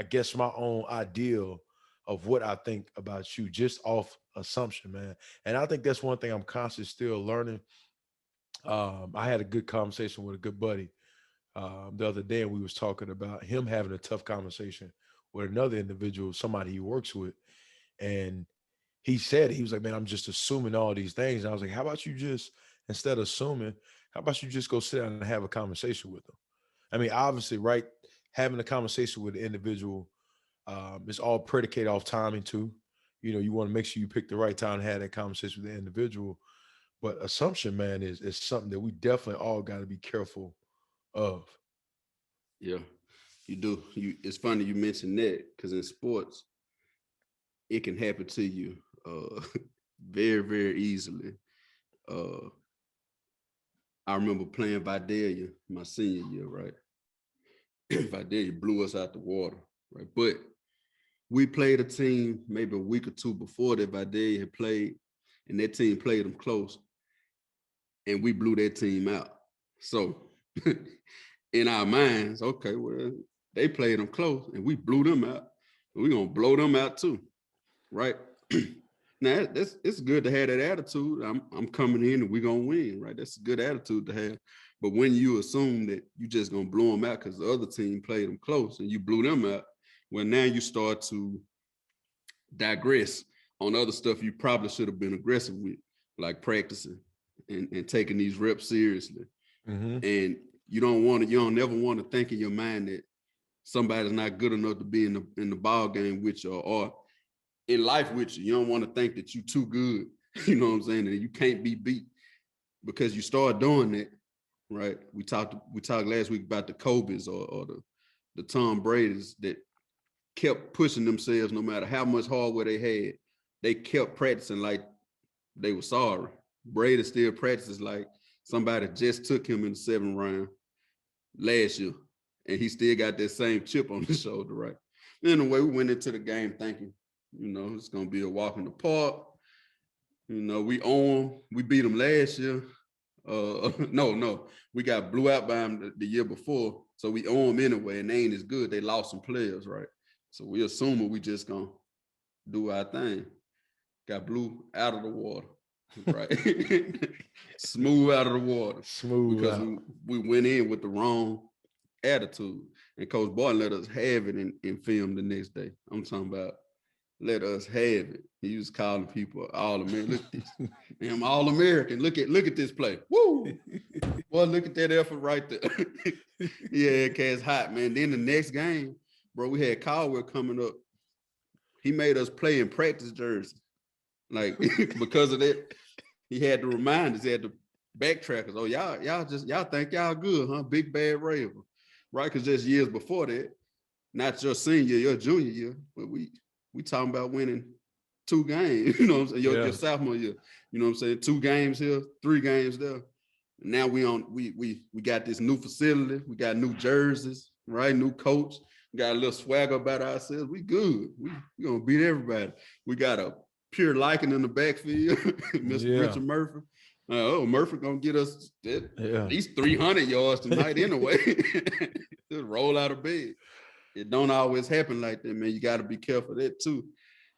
guess, my own ideal of what I think about you just off assumption, man. And I think that's one thing I'm constantly still learning. I had a good conversation with a good buddy the other day, and we was talking about him having a tough conversation with another individual, somebody he works with. And he was like, man, I'm just assuming all these things. And I was like, how about you just, instead of assuming, how about you just go sit down and have a conversation with them? I mean, obviously, right, having a conversation with the individual is all predicated off timing too. You know, you want to make sure you pick the right time to have that conversation with the individual. But assumption, man, is something that we definitely all got to be careful of. Yeah, you do. It's funny you mentioned that because in sports, it can happen to you very, very easily. I remember playing Vidalia my senior year, right? Vidalia blew us out the water, right? But we played a team maybe a week or two before that Vidalia had played, and that team played them close, and we blew that team out. So in our minds, okay, well, they played them close, and we blew them out. We're going to blow them out too, right? Now, it's good to have that attitude. I'm coming in and we're going to win, right? That's a good attitude to have. But when you assume that you just going to blow them out because the other team played them close and you blew them out, well, now you start to digress on other stuff you probably should have been aggressive with, like practicing and taking these reps seriously. Mm-hmm. And you don't never want to think in your mind that somebody's not good enough to be in the ball game with you or in life with you. You don't want to think that you're too good, you know what I'm saying, and you can't be beat, because you start doing that, right? We talked last week about the Kobe's or the Tom Brady's that kept pushing themselves no matter how much hardware they had. They kept practicing like they were sorry. Brady still practices like somebody just took him in the 7th round last year, and he still got that same chip on his shoulder, right? Anyway, we went into the game thinking, it's going to be a walk in the park. We own them. We beat them last year. No, we got blew out by them the year before, so we owe them anyway, and they ain't as good. They lost some players, right? So we assuming we just gonna do our thing. Got blew out of the water, right? Smooth out of the water. Smooth because out. we went in with the wrong attitude, and Coach Barton let us have it in film the next day. I'm talking about let us have it. He was calling people all American. Look at this. I'm all American. Look at this play. Woo! Boy, look at that effort right there. Yeah, cat's hot, man. Then the next game, bro, we had Caldwell coming up. He made us play in practice jerseys. Like, because of that, he had to remind us, he had to backtrack us. Oh, y'all think y'all good, huh? Big bad Raver. Right? Because just years before that, not your senior, your junior year, but we talking about winning 2 games, you know what I'm saying? Your sophomore year, you know what I'm saying? 2 games here, 3 games there. Now we got this new facility, we got new jerseys, right? New coach, we got a little swagger about ourselves. We good. We gonna beat everybody. We got a pure liking in the backfield, Mr. Richard Murphy. Murphy gonna get us at least 300 yards tonight anyway. Just roll out of bed. It don't always happen like that, man. You got to be careful of that too,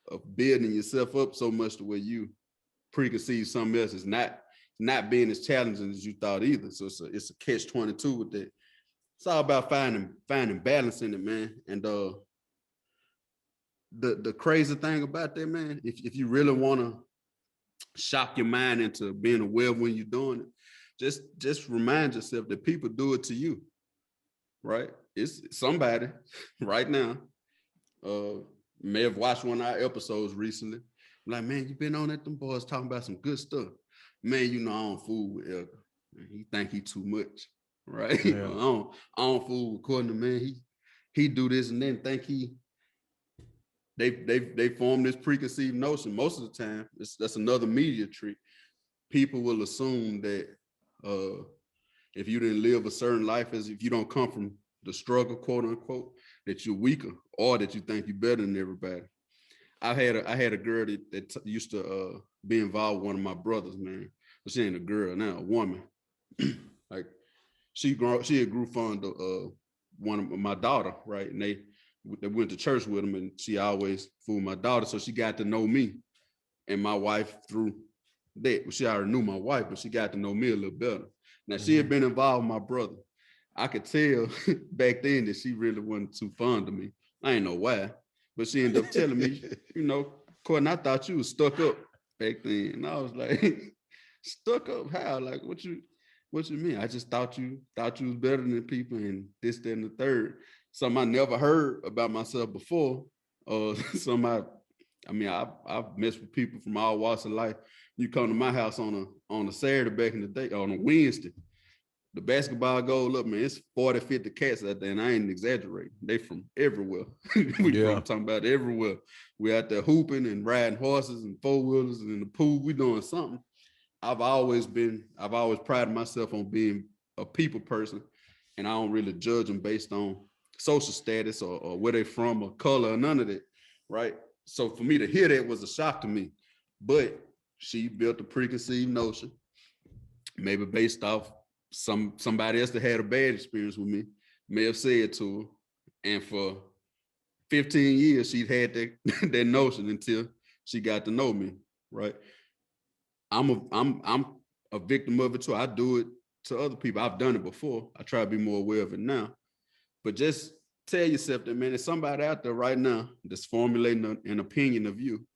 of building yourself up so much to where you preconceive something else is not being as challenging as you thought either. So it's a catch-22 with that. It's all about finding balance in it, man. And the crazy thing about that, man, if you really want to shock your mind into being aware when you're doing it, just remind yourself that people do it to you, right? It's somebody right now may have watched one of our episodes recently. I'm like, man, you been on at them boys talking about some good stuff. Man, I don't fool with Elder. He think he too much, right? Yeah. I don't fool with Courtney, man. He do this and then think they form this preconceived notion. Most of the time, that's another media trick. People will assume that if you didn't live a certain life, as if you don't come from the struggle, quote unquote, that you're weaker or that you think you're better than everybody. I had a girl that used to be involved with one of my brothers, man. But she ain't a girl now, a woman. Like she had grew fond of one of my daughter, right? And they went to church with him, and she always fooled my daughter, so she got to know me and my wife through that. Well, she already knew my wife, but she got to know me a little better. Now she had been involved with my brother. I could tell back then that she really wasn't too fond of me. I ain't know why, but she ended up telling me, Courtney, I thought you was stuck up back then. And I was like, stuck up how? Like, what you mean? I just thought you was better than people and this, that, and the third. Something I never heard about myself before. I've messed with people from all walks of life. You come to my house on a Saturday back in the day, on a Wednesday. The basketball goal up, man, it's 40, 50 cats out there, and I ain't exaggerating. They from everywhere. From talking about everywhere. We out there hooping and riding horses and 4-wheelers and in the pool. We doing something. I've always prided myself on being a people person, and I don't really judge them based on social status or where they from or color or none of that, right? So for me to hear that was a shock to me. But she built a preconceived notion, maybe based off somebody else that had a bad experience with me, may have said to her. And for 15 years, she'd had that notion until she got to know me, right? I'm a victim of it too. I do it to other people. I've done it before. I try to be more aware of it now. But just tell yourself that, man, there's somebody out there right now that's formulating an opinion of you.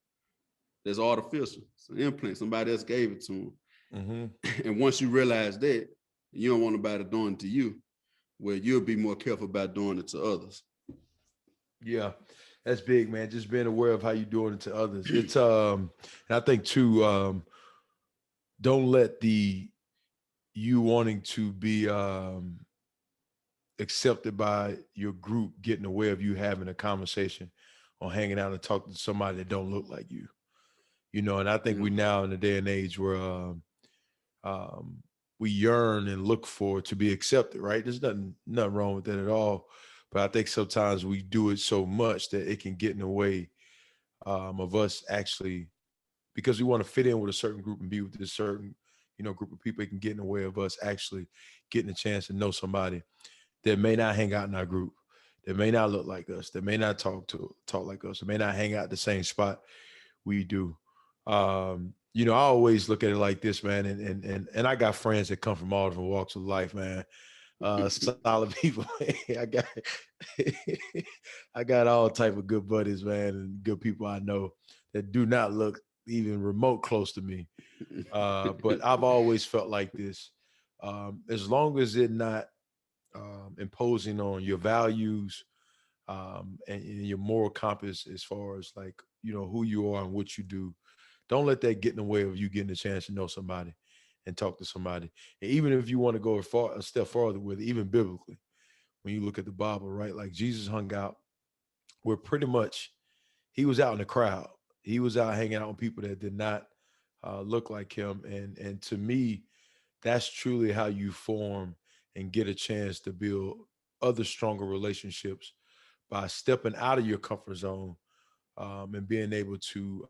that's artificial. It's an implant. Somebody else gave it to them. Mm-hmm. And once you realize that, you don't want nobody doing it to you, well, you'll be more careful about doing it to others. Yeah, that's big, man. Just being aware of how you're doing it to others. It's and I think too, don't let the you wanting to be accepted by your group get in the way of you having a conversation or hanging out and talking to somebody that don't look like you. You know, and I think we now in a day and age where we yearn and look for to be accepted, right? There's nothing wrong with that at all. But I think sometimes we do it so much that it can get in the way of us actually, because we want to fit in with a certain group and be with this certain, group of people. It can get in the way of us actually getting a chance to know somebody that may not hang out in our group, that may not look like us, that may not talk like us, that may not hang out the same spot we do. I always look at it like this, man, and I got friends that come from all different walks of life, man. Solid people. I got I got all type of good buddies, man, and good people I know that do not look even remote close to me. But I've always felt like this. As long as it not imposing on your values and your moral compass as far as like, who you are and what you do, don't let that get in the way of you getting a chance to know somebody and talk to somebody. And even if you want to go a step farther with it, even biblically, when you look at the Bible, right? Like Jesus hung out where pretty much he was out in the crowd. He was out hanging out with people that did not look like him. And to me, that's truly how you form and get a chance to build other stronger relationships by stepping out of your comfort zone and being able to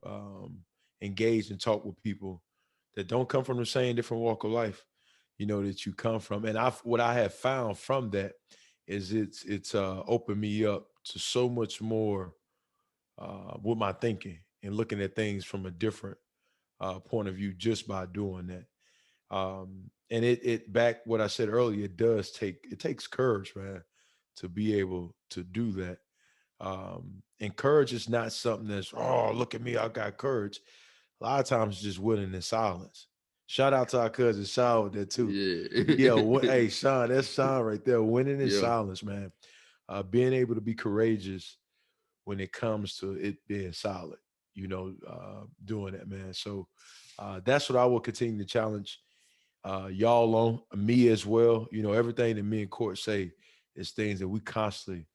engage and talk with people that don't come from the same different walk of life, that you come from. And what I have found from that is it's opened me up to so much more with my thinking and looking at things from a different point of view just by doing that. And it back what I said earlier, it takes courage, man, to be able to do that. And courage is not something that's, oh, look at me, I got courage. A lot of times it's just winning in silence. Shout out to our cousin Sean with that too. Yeah. Hey, Sean, that's Sean right there. Winning in Yeah. silence, man. Being able to be courageous when it comes to it being solid, doing that, man. So that's what I will continue to challenge y'all on, me as well. Everything that me and Court say is things that we constantly,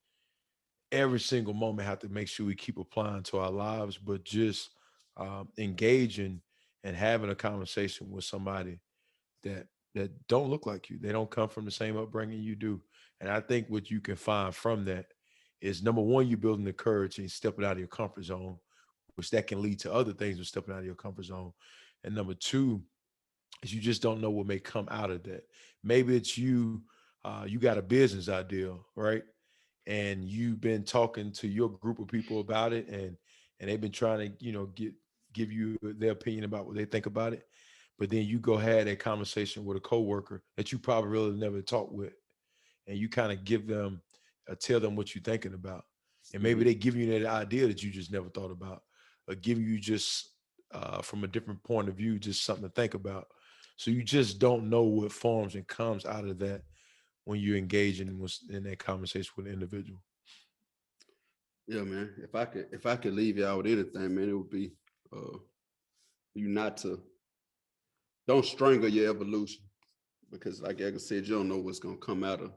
every single moment, have to make sure we keep applying to our lives, but just engaging and having a conversation with somebody that don't look like you. They don't come from the same upbringing you do. And I think what you can find from that is, number one, you building the courage and stepping out of your comfort zone, which that can lead to other things of stepping out of your comfort zone. And number two is you just don't know what may come out of that. Maybe it's you got a business idea, right? And you've been talking to your group of people about it, and they've been trying to, give you their opinion about what they think about it. But then you go have a conversation with a coworker that you probably really never talked with, and you kind of give them, tell them what you're thinking about, and maybe they give you that idea that you just never thought about, or give you just from a different point of view, just something to think about. So you just don't know what forms and comes out of that when you're engaging in that conversation with an individual. Yeah, man. If I could leave y'all with anything, man, it would be you not to, don't strangle your evolution, because like I said, you don't know what's gonna come out of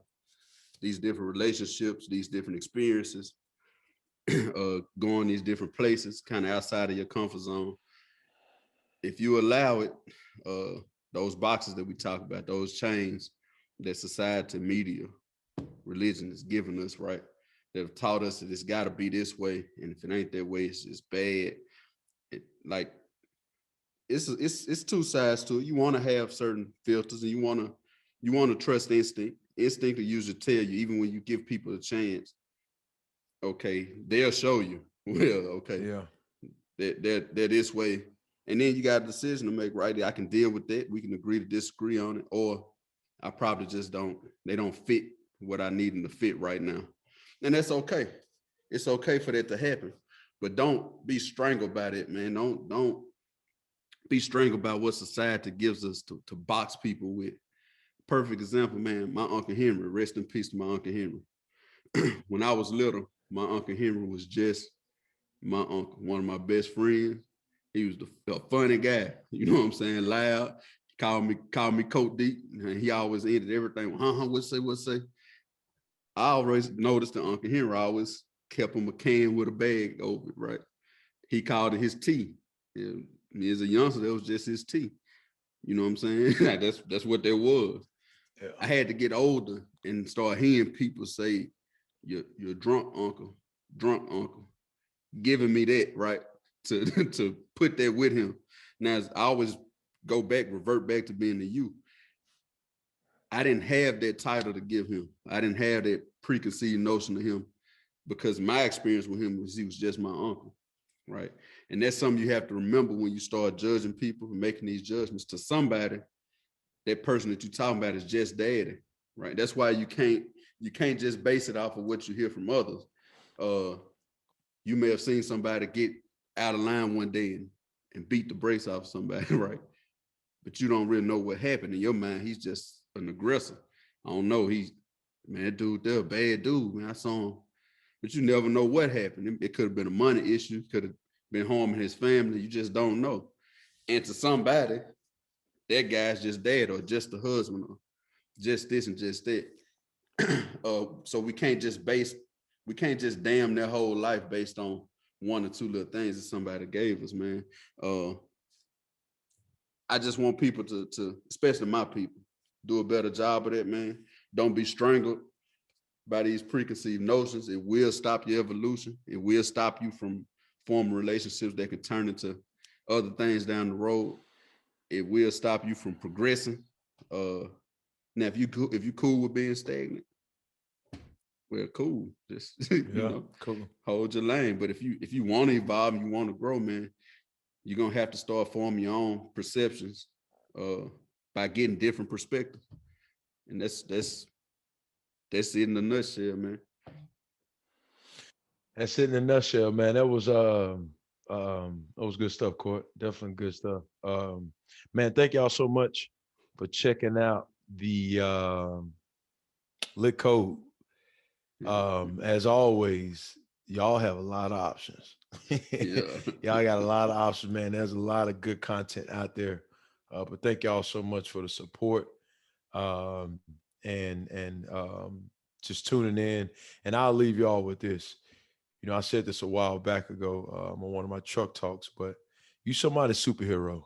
these different relationships, these different experiences, going these different places, kind of outside of your comfort zone. If you allow it, those boxes that we talk about, those chains that society, media, religion is giving us, right? That have taught us that it's got to be this way, and if it ain't that way, it's just bad. Like it's two sides to it. You want to have certain filters, and you want to trust instinct. Instinct will usually tell you, even when you give people a chance. Okay, they'll show you. Well, okay, Yeah, they're this way, and then you got a decision to make. Right, I can deal with that. We can agree to disagree on it, or I probably just don't. They don't fit what I need them to fit right now, and that's okay. It's okay for that to happen. but don't be strangled by that, man. Don't be strangled by what society gives us to box people with. Perfect example, man. My Uncle Henry, rest in peace to my Uncle Henry. When I was little, my Uncle Henry was just my uncle, one of my best friends. He was a funny guy, you know what I'm saying? Loud, called me Coat Deep, and he always ended everything. What say? I always noticed that Uncle Henry always kept him a can with a bag over it, right? He called it his tea. Yeah, me as a youngster, that was just his tea. You know what I'm saying? that's what there was. Yeah. I had to get older and start hearing people say, "You're drunk, uncle, giving me that, right? To to put that with him. Now, I always revert back to being the youth. I didn't have that title to give him. I didn't have that preconceived notion of him because my experience with him was he was just my uncle, right? And that's something you have to remember when you start judging people and making these judgments to somebody. That person that you're talking about is just daddy, right? That's why you can't just base it off of what you hear from others. You may have seen somebody get out of line one day and beat the brakes off somebody, right? But you don't really know what happened in your mind. He's just an aggressor. I don't know. Man, dude, they're a bad dude, man. I saw him. But you never know what happened. It could have been a money issue, could have been harming his family. You just don't know. And to somebody, that guy's just dad or just the husband or just this and just that. So we can't just damn their whole life based on one or two little things that somebody gave us, man. I just want people to, especially my people, do a better job of that, man. Don't be strangled by these preconceived notions. It will stop your evolution. It will stop you from forming relationships that can turn into other things down the road. It will stop you from progressing. Now, if you cool with being stagnant, well, cool. Just cool. Hold your lane. But if you want to evolve and you want to grow, man, you're gonna have to start forming your own perceptions by getting different perspectives. And that's it in a nutshell, man. That's it in a nutshell, man. That was good stuff, Court. Definitely good stuff. Man, thank y'all so much for checking out the Lit Code. As always, y'all have a lot of options. Y'all got a lot of options, man. There's a lot of good content out there. But thank y'all so much for the support and just tuning in. And I'll leave y'all with this. You know, I said this a while back ago on one of my truck talks, but you somebody's superhero.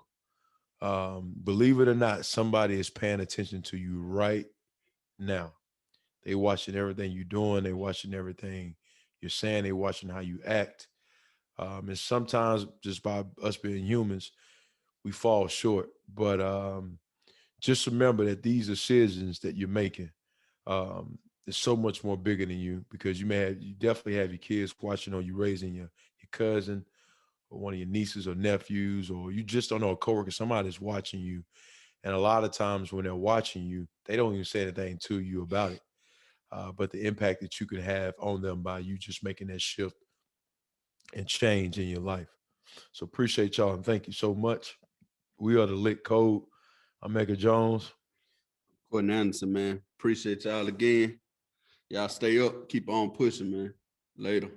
Believe it or not, somebody is paying attention to you right now. They watching everything you're doing. They watching everything you're saying. They watching how you act. And sometimes just by us being humans, we fall short. But just remember that these decisions that you're making is so much more bigger than you, because you definitely have your kids watching, or you raising your cousin or one of your nieces or nephews, or you just don't know, a coworker, somebody's watching you. And a lot of times when they're watching you, they don't even say anything to you about it. But the impact that you could have on them by you just making that shift and change in your life. So appreciate y'all and thank you so much. We are the Lit Code. I'm Mega Jones. Courtney Anderson, man. Appreciate y'all again. Y'all stay up. Keep on pushing, man. Later.